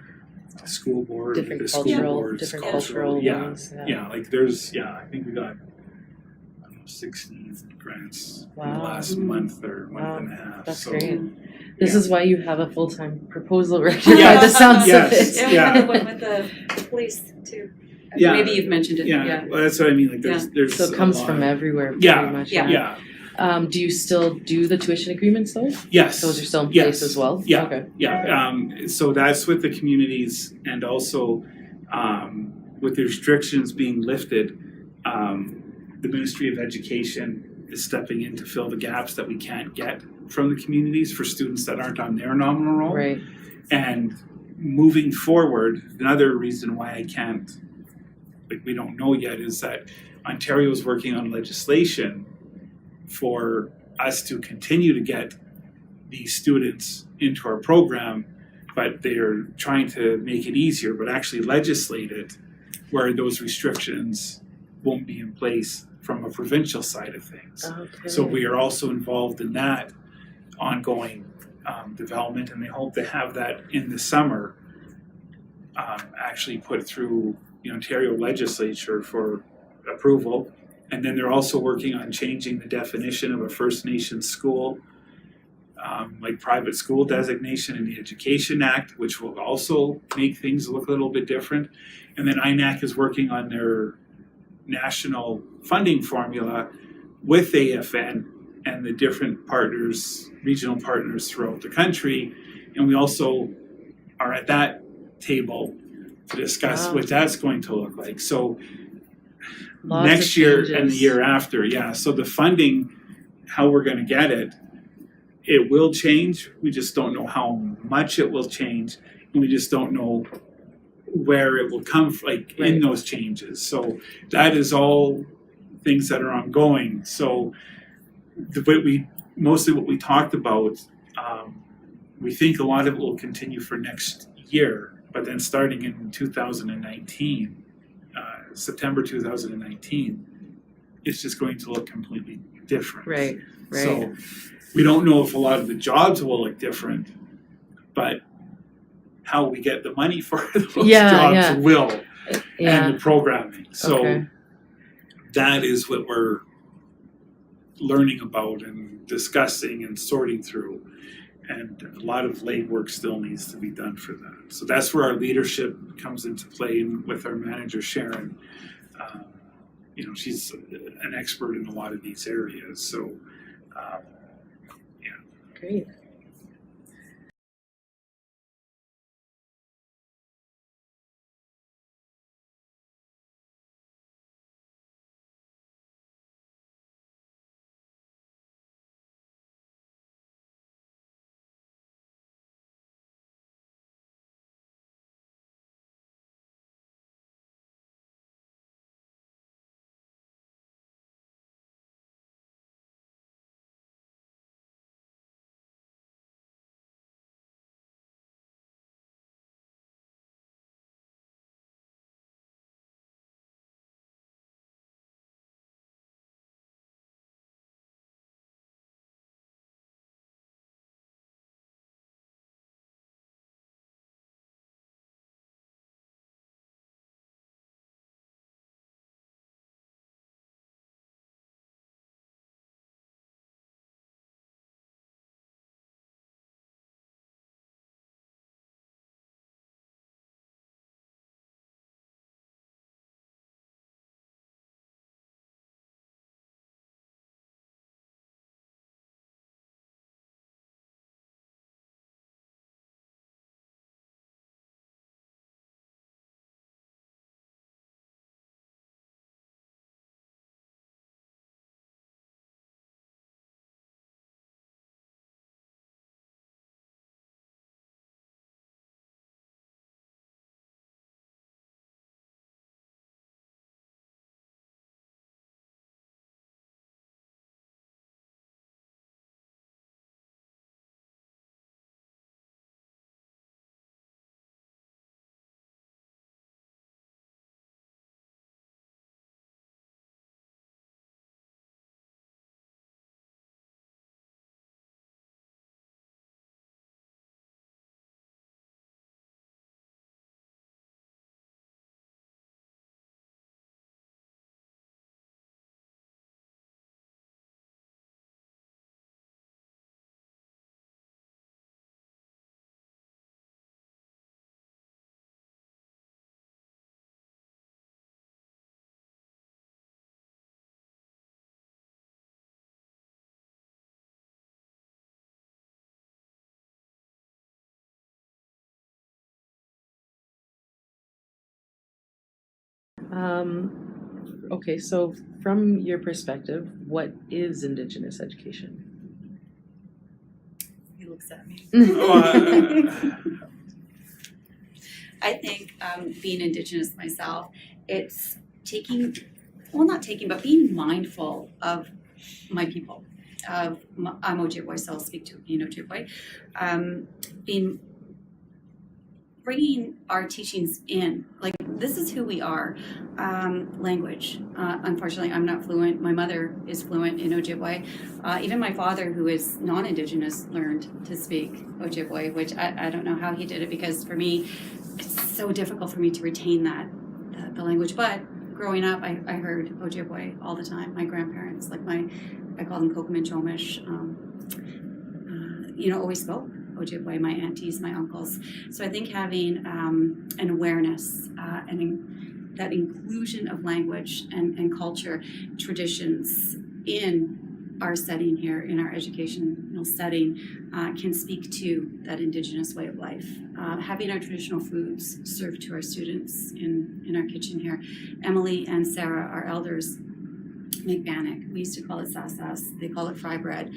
The school board, Different the school cultural, boards, different cultural ones. like there's, I think we got, I don't know, 16 grants in the last month or month and a half. That's so, great. This is why you have a full-time proposal writer by the sounds of it. Yeah, one with the police too. Maybe you've mentioned it. Yeah. Well, that's what I mean. Like there's So it comes from everywhere. Pretty much. Yeah. Do you still do the tuition agreements though? Yes. Those are still in place as well? Yeah. Okay. Yeah. So that's with the communities, and also with the restrictions being lifted, the Ministry of Education is stepping in to fill the gaps that we can't get from the communities for students that aren't on their nominal roll. Right. And moving forward, another reason why I can't, we don't know yet, is that Ontario is working on legislation for us to continue to get these students into our program, but they're trying to make it easier, but actually legislate it where those restrictions won't be in place from a provincial side of things. Okay. So we are also involved in that ongoing development, and they hope to have that in the summer actually put through the Ontario legislature for approval. And then they're also working on changing the definition of a First Nations school, like private school designation in the Education Act, which will also make things look a little bit different. And then INAC is working on their national funding formula with AFN and the different partners, regional partners throughout the country. And we also are at that table to discuss what that's going to look like. So Lots next year and the year after, so the funding, how we're going to get it, it will change. We just don't know how much it will change, and we just don't know where it will come from, in those changes. So that is all things that are ongoing. So mostly what we talked about, we think a lot of it will continue for next year, but then starting in 2019, September 2019, it's just going to look completely different. Right. So we don't know if a lot of the jobs will look different, but how we get the money for those jobs will, and the programming. So that is what we're learning about and discussing and sorting through. And a lot of legwork still needs to be done for that. So that's where our leadership comes into play, and with our manager, Sharon. She's an expert in a lot of these areas. So, Great. Okay, so from your perspective, what is Indigenous education? He looks at me. Oh, I think being Indigenous myself, it's but being mindful of my people. I'm Ojibwe, so I'll speak to being Ojibwe. Being bringing our teachings in, like this is who we are. Language. Unfortunately, I'm not fluent. My mother is fluent in Ojibwe. Even my father, who is non-Indigenous, learned to speak Ojibwe, which I don't know how he did it because for me, it's so difficult for me to retain the language. But growing up, I heard Ojibwe all the time. My grandparents, I call them Kokum and Chomish, always spoke Ojibwe, my aunties, my uncles. So I think having an awareness and that inclusion of language and culture, traditions in our setting here, in our educational setting, can speak to that Indigenous way of life. Having our traditional foods served to our students in our kitchen here. Emily and Sarah, our elders, make bannock. We used to call it sasas. They call it fry bread.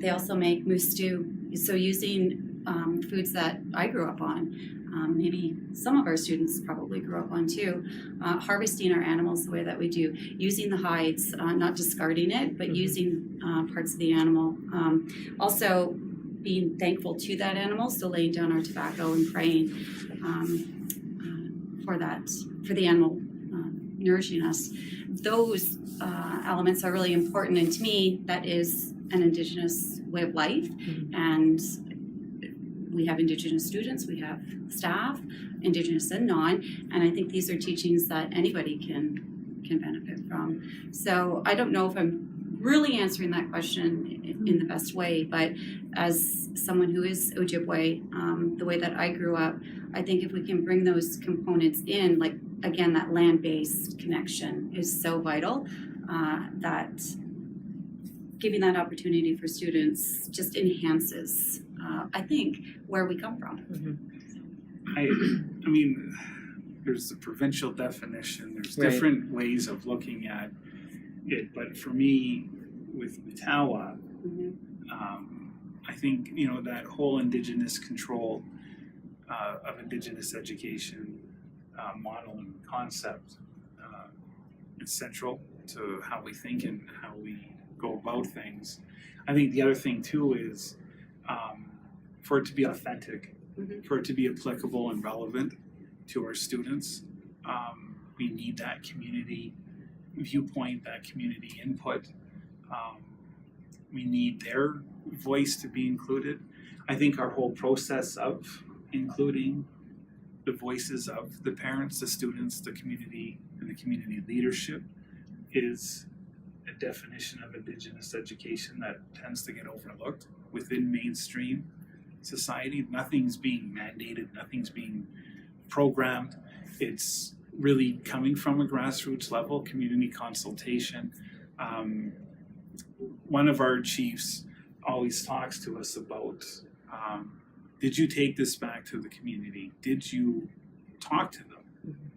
They also make moose stew. So using foods that I grew up on, maybe some of our students probably grew up on too, harvesting our animals the way that we do, using the hides, not discarding it, but using parts of the animal. Also being thankful to that animal, so laying down our tobacco and praying for the animal nourishing us. Those elements are really important, and to me, that is an Indigenous way of life. And we have Indigenous students, we have staff, Indigenous and non, and I think these are teachings that anybody can benefit from. So I don't know if I'm really answering that question in the best way, but as someone who is Ojibwe, the way that I grew up, I think if we can bring those components in, like again, that land-based connection is so vital, that giving that opportunity for students just enhances, I think, where we come from. I mean, there's the provincial definition, there's different ways of looking at it, but for me, with Matawa, I think, that whole Indigenous control of Indigenous education model and concept is central to how we think and how we go about things. I think the other thing too is for it to be authentic, for it to be applicable and relevant to our students, we need that community viewpoint, that community input. We need their voice to be included. I think our whole process of including the voices of the parents, the students, the community, and the community leadership is a definition of Indigenous education that tends to get overlooked within mainstream society. Nothing's being mandated, nothing's being programmed. It's really coming from a grassroots level, community consultation. One of our chiefs always talks to us about, did you take this back to the community? Did you talk to them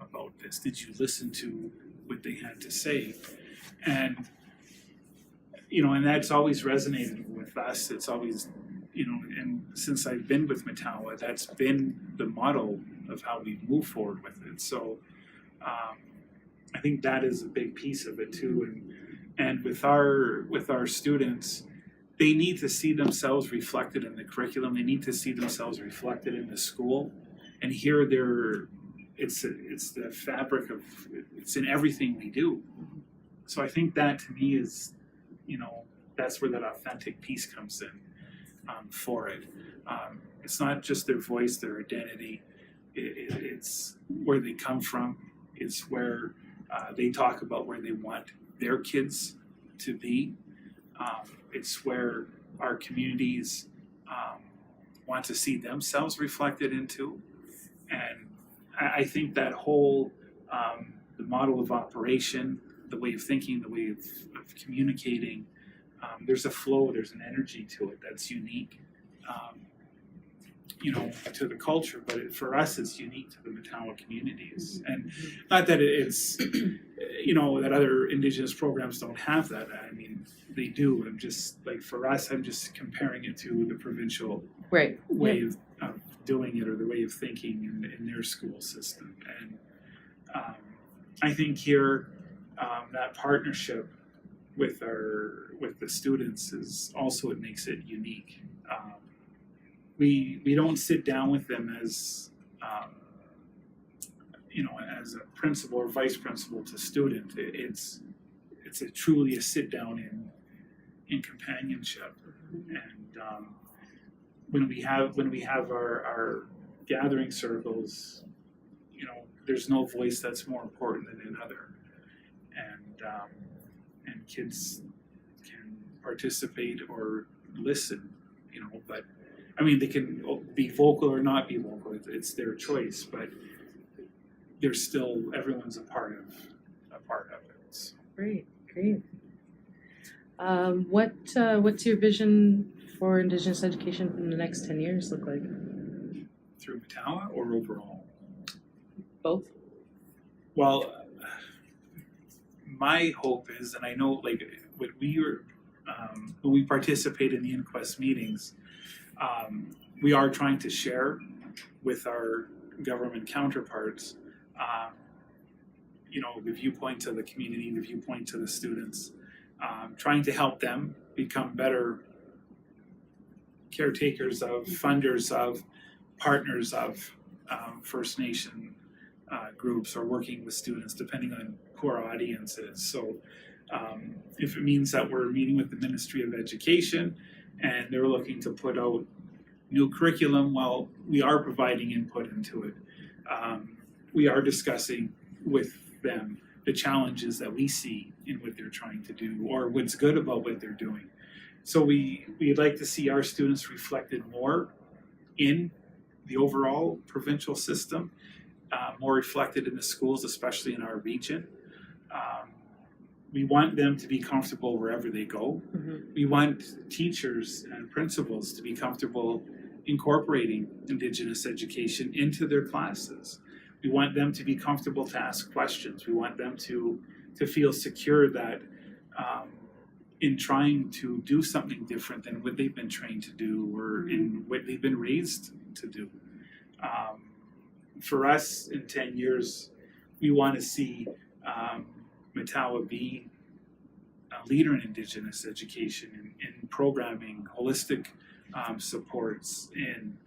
about this? Did you listen to what they had to say? And, and that's always resonated with us. It's always, and since I've been with Matawa, that's been the model of how we move forward with it. So I think that is a big piece of it too. And with our students, they need to see themselves reflected in the curriculum. They need to see themselves reflected in the school, and here it's the fabric of, it's in everything we do. So I think that to me is, that's where that authentic piece comes in for it. It's not just their voice, their identity. It's where they come from. It's where they talk about where they want their kids to be. It's where our communities want to see themselves reflected into. And I think that whole, the model of operation, the way of thinking, the way of communicating, there's a flow, there's an energy to it that's unique. to the culture, but for us, it's unique to the Matawa communities. And not that it's, that other Indigenous programs don't have that. I mean, they do. I'm just, like, for us, I'm just comparing it to the provincial Right. way of doing it, or the way of thinking in their school system. And I think here, that partnership with the students is also what makes it unique. We don't sit down with them as as a principal or vice principal to student. It's truly a sit down in companionship. And when we have our gathering circles, there's no voice that's more important than another. And kids can participate or listen, but I mean, they can be vocal or not be vocal. It's their choice, but there's still, everyone's a part of it. So. Great. What's your vision for Indigenous education in the next 10 years look like? Through Matawa or overall? Both. Well, my hope is, and I know, like, when we participate in the Inquest meetings, we are trying to share with our government counterparts, the viewpoint to the community, the viewpoint to the students, trying to help them become better caretakers of, funders of, partners of First Nation groups, or working with students, depending on who our audience is. So if it means that we're meeting with the Ministry of Education and they're looking to put out new curriculum, well, we are providing input into it. We are discussing with them the challenges that we see in what they're trying to do, or what's good about what they're doing. So we'd like to see our students reflected more in the overall provincial system, more reflected in the schools, especially in our region. We want them to be comfortable wherever they go. Mm-hmm. We want teachers and principals to be comfortable incorporating Indigenous education into their classes. We want them to be comfortable to ask questions. We want them to feel secure that in trying to do something different than what they've been trained to do, or in what they've been raised to do. For us, in 10 years, we want to see Matawa be a leader in Indigenous education, in programming, holistic supports, in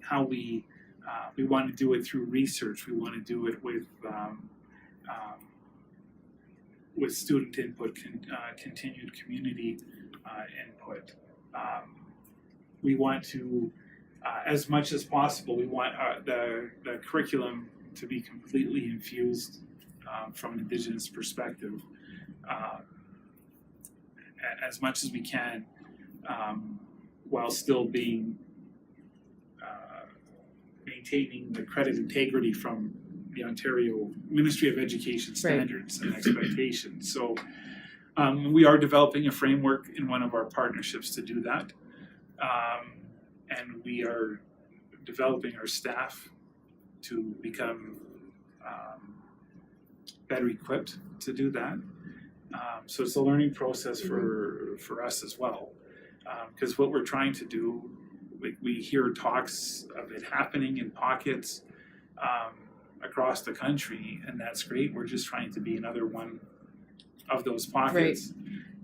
how we want to do it through research. We want to do it with student input, continued community input. We want to, as much as possible, we want the curriculum to be completely infused from an Indigenous perspective, as much as we can, while still being maintaining the credit integrity from the Ontario Ministry of Education standards and expectations. So we are developing a framework in one of our partnerships to do that. And we are developing our staff to become better equipped to do that. So it's a learning process for us as well. Because what we're trying to do, like, we hear talks of it happening in pockets across the country, and that's great. We're just trying to be another one of those pockets.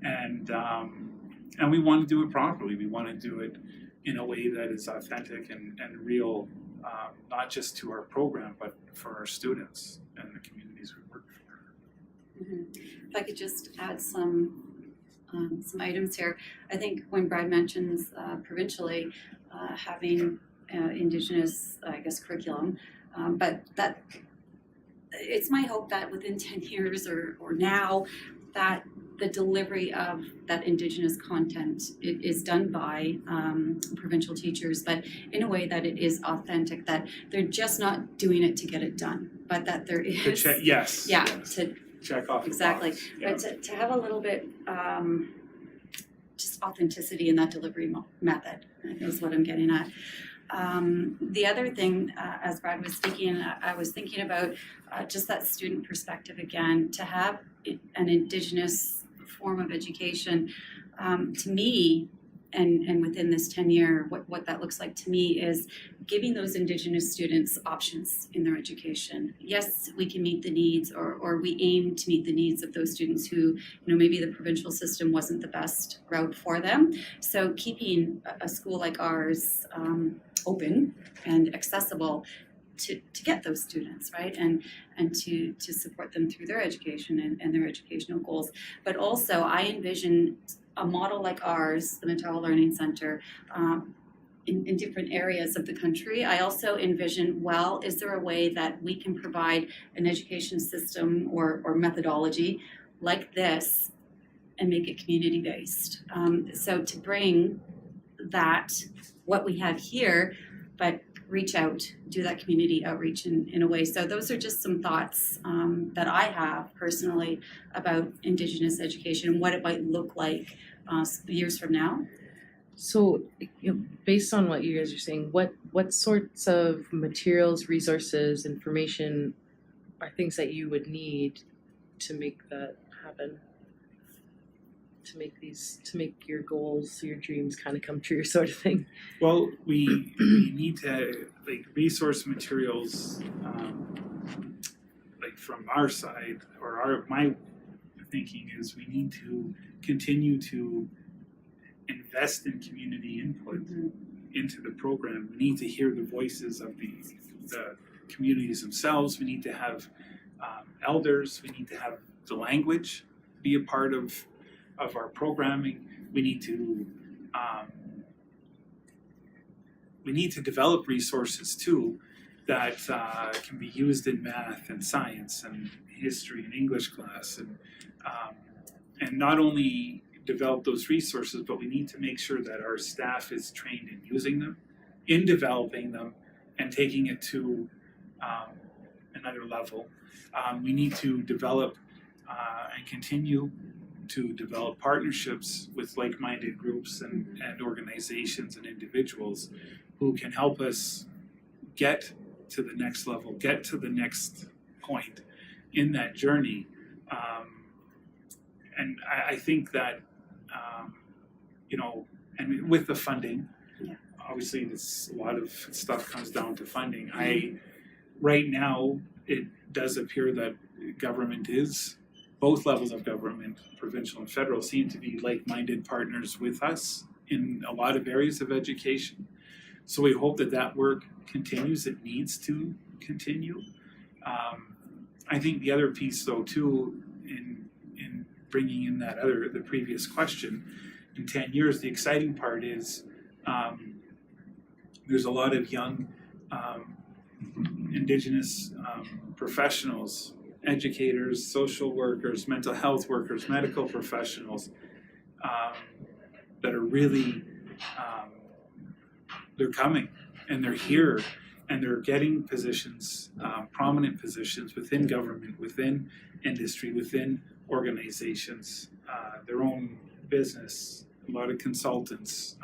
And we want to do it properly. We want to do it in a way that is authentic and real, not just to our program, but for our students and the communities we work for. If I could just add some items here. I think when Brad mentions provincially having Indigenous, curriculum, but that it's my hope that within 10 years or now, that the delivery of that Indigenous content is done by provincial teachers, but in a way that it is authentic, that they're just not doing it to get it done, but that there is... Yes. To check off exactly. the box. Yeah. But to have a little bit, just authenticity in that delivery method is what I'm getting at. The other thing, as Brad was speaking, I was thinking about just that student perspective again, to have an Indigenous form of education. To me, and within this 10-year, what that looks like to me is giving those Indigenous students options in their education. Yes, we can meet the needs, or we aim to meet the needs of those students who, maybe the provincial system wasn't the best route for them. So keeping a school like ours open and accessible to get those students, right, and to support them through their education and their educational goals. But also, I envision a model like ours, the Matawa Learning Center, in different areas of the country. I also envision, is there a way that we can provide an education system or methodology like this and make it community-based? So to bring that, what we have here, but reach out, do that community outreach in a way. So those are just some thoughts that I have personally about Indigenous education and what it might look like years from now. So, based on what you guys are saying, what sorts of materials, resources, information are things that you would need to make that happen? To make your goals, your dreams kind of come true, sort of thing. Well, we need to, resource materials, from our side, or my thinking is we need to continue to invest in community input into the program. We need to hear the voices of the communities themselves. We need to have elders. We need to have the language be a part of our programming. We need to develop resources too that can be used in math and science and history and English class, and not only develop those resources, but we need to make sure that our staff is trained in using them, in developing them, and taking it to another level. We need to develop and continue to develop partnerships with like-minded groups and organizations and individuals who can help us get to the next level, get to the next point in that journey. And I think that, and with the funding, obviously a lot of stuff comes down to funding. Right now, it does appear that both levels of government, provincial and federal, seem to be like-minded partners with us in a lot of areas of education. So we hope that work continues. It needs to continue. I think the other piece, though, too, in bringing in the previous question, in 10 years, the exciting part is there's a lot of young Indigenous professionals, educators, social workers, mental health workers, medical professionals that are really, they're coming and they're here and they're getting positions, prominent positions within government, within industry, within organizations, their own business, a lot of consultants,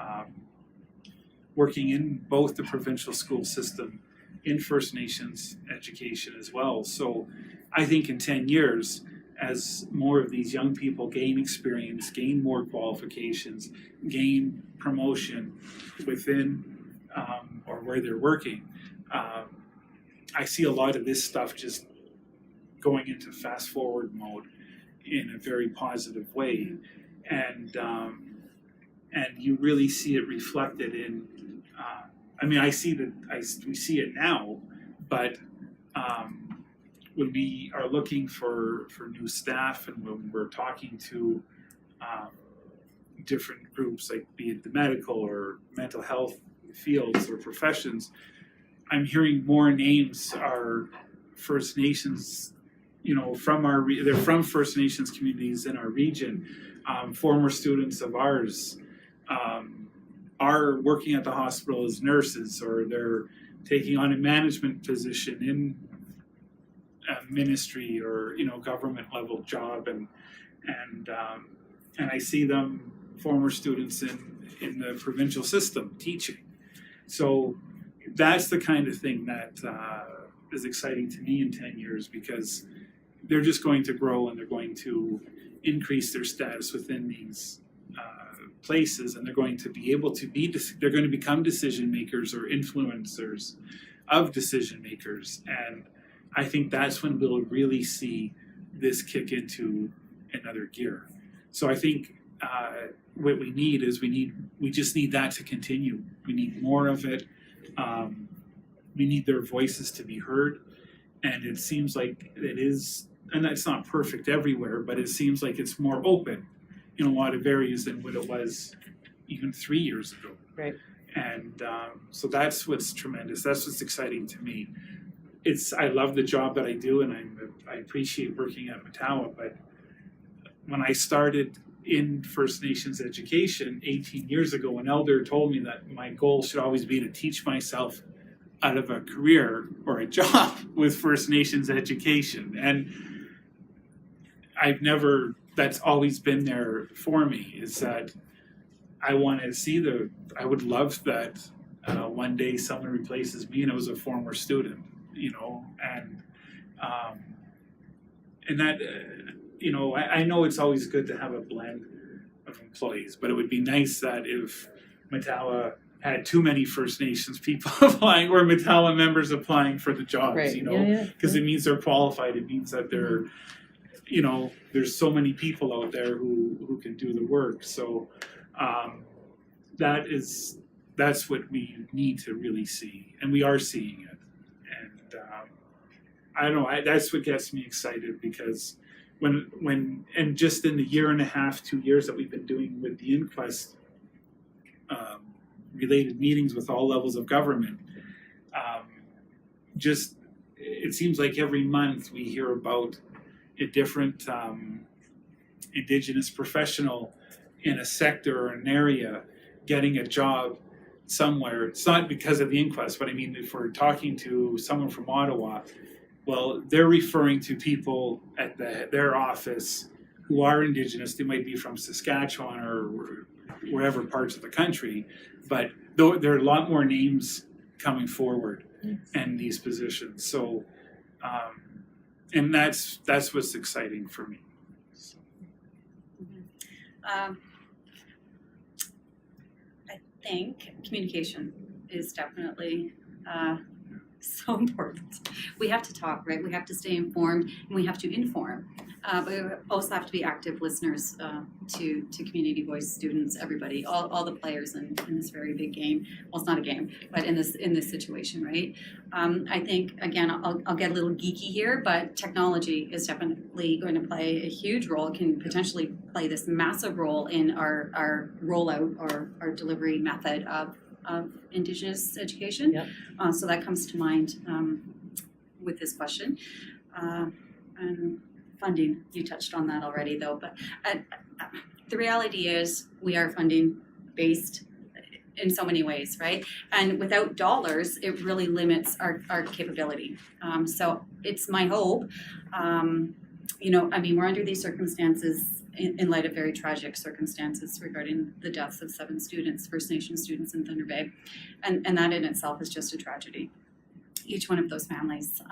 working in both the provincial school system, in First Nations education as well. So I think in 10 years, as more of these young people gain experience, gain more qualifications, gain promotion within or where they're working, I see a lot of this stuff just going into fast forward mode in a very positive way, and you really see it reflected in. We see it now, but when we are looking for new staff and when we're talking to different groups, like be it the medical or mental health fields or professions, I'm hearing more names are First Nations, they're from First Nations communities in our region, former students of ours, are working at the hospital as nurses, or they're taking on a management position in a ministry or government level job, and I see them former students in the provincial system teaching. So that's the kind of thing that is exciting to me in 10 years, because they're just going to grow and they're going to increase their status within these places, and they're going to be able to they're going to become decision makers or influencers of decision makers. And I think that's when we'll really see this kick into another gear. So I think what we need is we just need that to continue. We need more of it. We need their voices to be heard. And it seems like it is, and it's not perfect everywhere, but it seems like it's more open in a lot of areas than what it was even 3 years ago. Right. And so that's what's tremendous. That's what's exciting to me. I love the job that I do, and I appreciate working at Matawa. But when I started in First Nations education 18 years ago, an elder told me that my goal should always be to teach myself out of a career or a job with First Nations education. And that's always been there for me, is that I want to see I would love that one day someone replaces me and it was a former student, and that, I know it's always good to have a blend of employees, but it would be nice that if Matawa had too many First Nations people applying, or Matawa members applying for the jobs, Right. because it means they're qualified. It means that they're, there's so many people out there who can do the work. So that's what we need to really see, and we are seeing it. And I don't know, that's what gets me excited, because and just in the year and a half, 2 years that we've been doing with the inquest, related meetings with all levels of government, it seems like every month we hear about a different Indigenous professional in a sector or an area getting a job somewhere. It's not because of the inquest, but I mean, if we're talking to someone from Ottawa, well, they're referring to people at their office who are Indigenous. They might be from Saskatchewan or wherever parts of the country, but there are a lot more names coming forward in these positions. So, and that's what's exciting for me. So. I think communication is definitely so important. We have to talk, right? We have to stay informed, and we have to inform. But we also have to be active listeners to community voice students, everybody, all the players in this very big game. Well, it's not a game, but in this situation, right? I think, again, I'll get a little geeky here, but technology is definitely going to play a huge role. It can potentially play this massive role in our rollout or our delivery method of Indigenous education. Yep. So that comes to mind with this question. And funding, you touched on that already though, but the reality is we are funding based in so many ways, right? And without dollars, it really limits our capability. So it's my hope, we're under these circumstances in light of very tragic circumstances regarding the deaths of 7 students, First Nation students in Thunder Bay. And that in itself is just a tragedy. Each one of those families,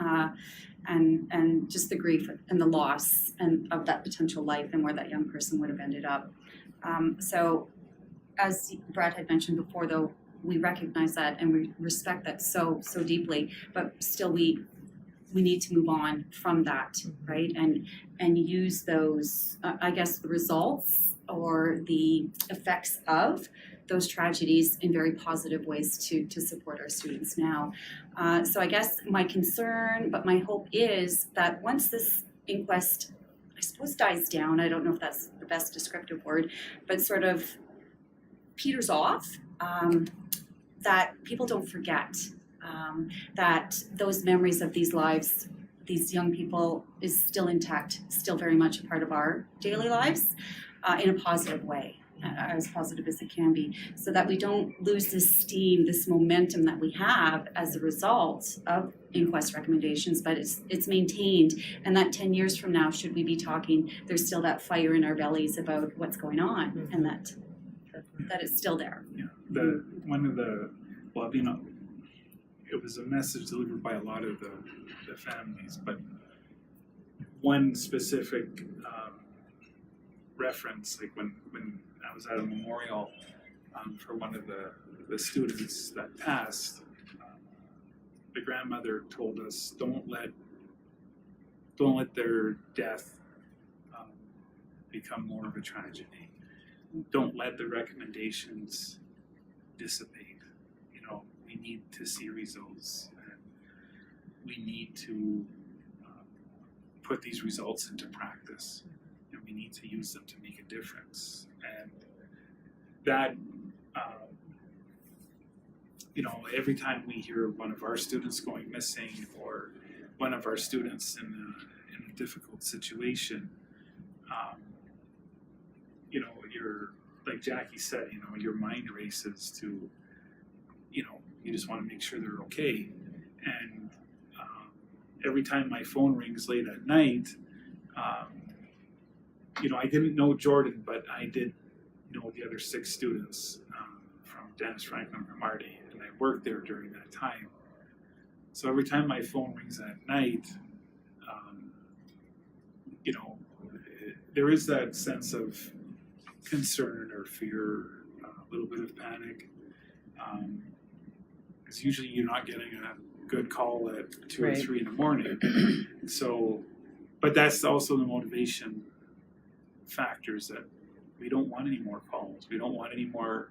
and just the grief and the loss and of that potential life and where that young person would have ended up. So as Brad had mentioned before, though, we recognize that and we respect that so deeply, but still we need to move on from that, right? And use those, the results or the effects of those tragedies in very positive ways to support our students now. So I guess my concern, but my hope is that once this inquest, I suppose, dies down, I don't know if that's the best descriptive word, but sort of peters off, that people don't forget, that those memories of these lives, these young people, is still intact, still very much a part of our daily lives in a positive way. As positive as it can be, so that we don't lose this steam, this momentum that we have as a result of inquest recommendations, but it's maintained, and that 10 years from now, should we be talking, there's still that fire in our bellies about what's going on, and that that it's still there. Yeah, it was a message delivered by a lot of the families, but one specific reference, like when I was at a memorial for one of the students that passed, the grandmother told us, don't let their death become more of a tragedy. Don't let the recommendations dissipate. You know, we need to see results, and we need to put these results into practice, and we need to use them to make a difference. And that, you know, every time we hear one of our students going missing, or one of our students in a difficult situation, you know, you're, like Jackie said, you know, your mind races to, you know, you just want to make sure they're okay. And every time my phone rings late at night, you know, I didn't know Jordan, but I did know the other 6 students from Dennis Franklin or Marty, and I worked there during that time. So every time my phone rings at night, you know, there is that sense of concern or fear, a little bit of panic. Because usually you're not getting a good call at 2 or 3 in the morning. So, but that's also the motivation factors, that we don't want any more calls. We don't want any more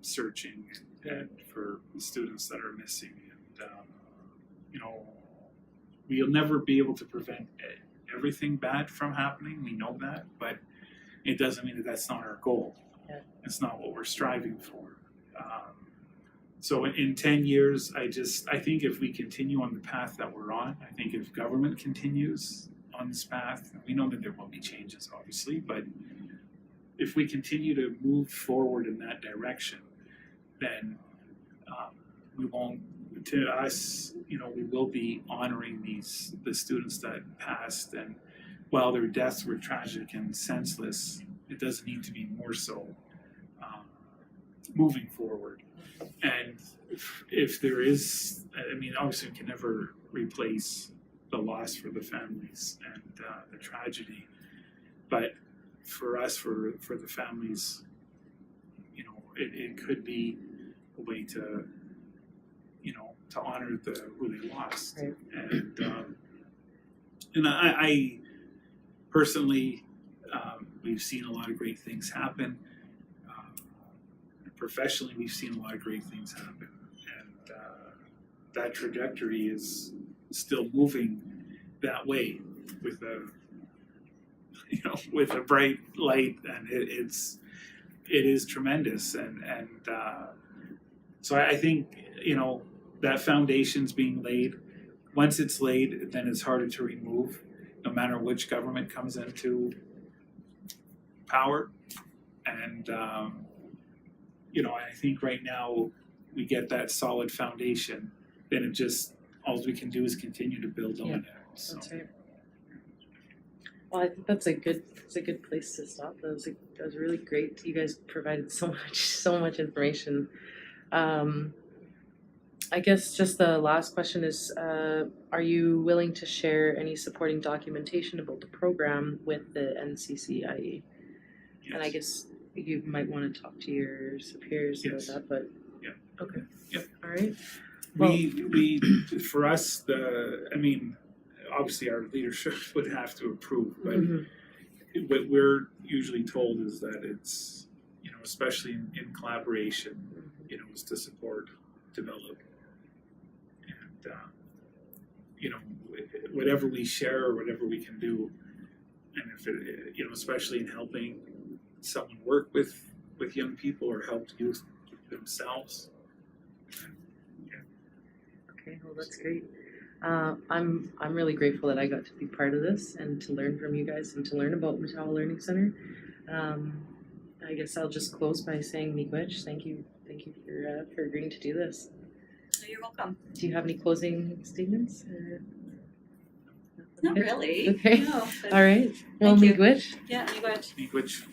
searching and for students that are missing. And, you know, we'll never be able to prevent everything bad from happening. We know that, but it doesn't mean that that's not our goal. Yeah. It's not what we're striving for. So in 10 years, I think if we continue on the path that we're on, I think if government continues on this path, we know that there will be changes, obviously, but if we continue to move forward in that direction, then we won't, to us, you know, we will be honoring the students that passed, and while their deaths were tragic and senseless, it doesn't need to be more so moving forward. And if there is, I mean, obviously we can never replace the loss for the families and the tragedy, but for us, for the families, you know, it could be a way to, you know, to honor who they lost. Right. And I personally, we've seen a lot of great things happen. Professionally, we've seen a lot of great things happen, and that trajectory is still moving that way with a bright light, and it is tremendous. And so I think, you know, that foundation's being laid. Once it's laid, then it's harder to remove, no matter which government comes into power. And you know, I think right now we get that solid foundation, then it just, all we can do is continue to build on it. So. That's right. Well, I think that's a good place to stop. That was really great. You guys provided so much information. I guess just the last question is, are you willing to share any supporting documentation about the program with the NCCIE? Yes. And I guess you might want to talk to your superiors about that, but yeah. Okay. Yeah. All right. We for us, I mean, obviously our leadership would have to approve, but what we're usually told is that it's, you know, especially in collaboration, you know, is to support, develop, and you know, whatever we share or whatever we can do, and if it, you know, especially in helping someone work with young people or help youth themselves. Okay, well that's great. I'm really grateful that I got to be part of this and to learn from you guys and to learn about Matawa Learning Center. I guess I'll just close by saying miigwech. Thank you for agreeing to do this. You're welcome. Do you have any closing statements? Not really. Okay. No, All right. Well, Thank you. miigwech. Yeah, miigwech. Which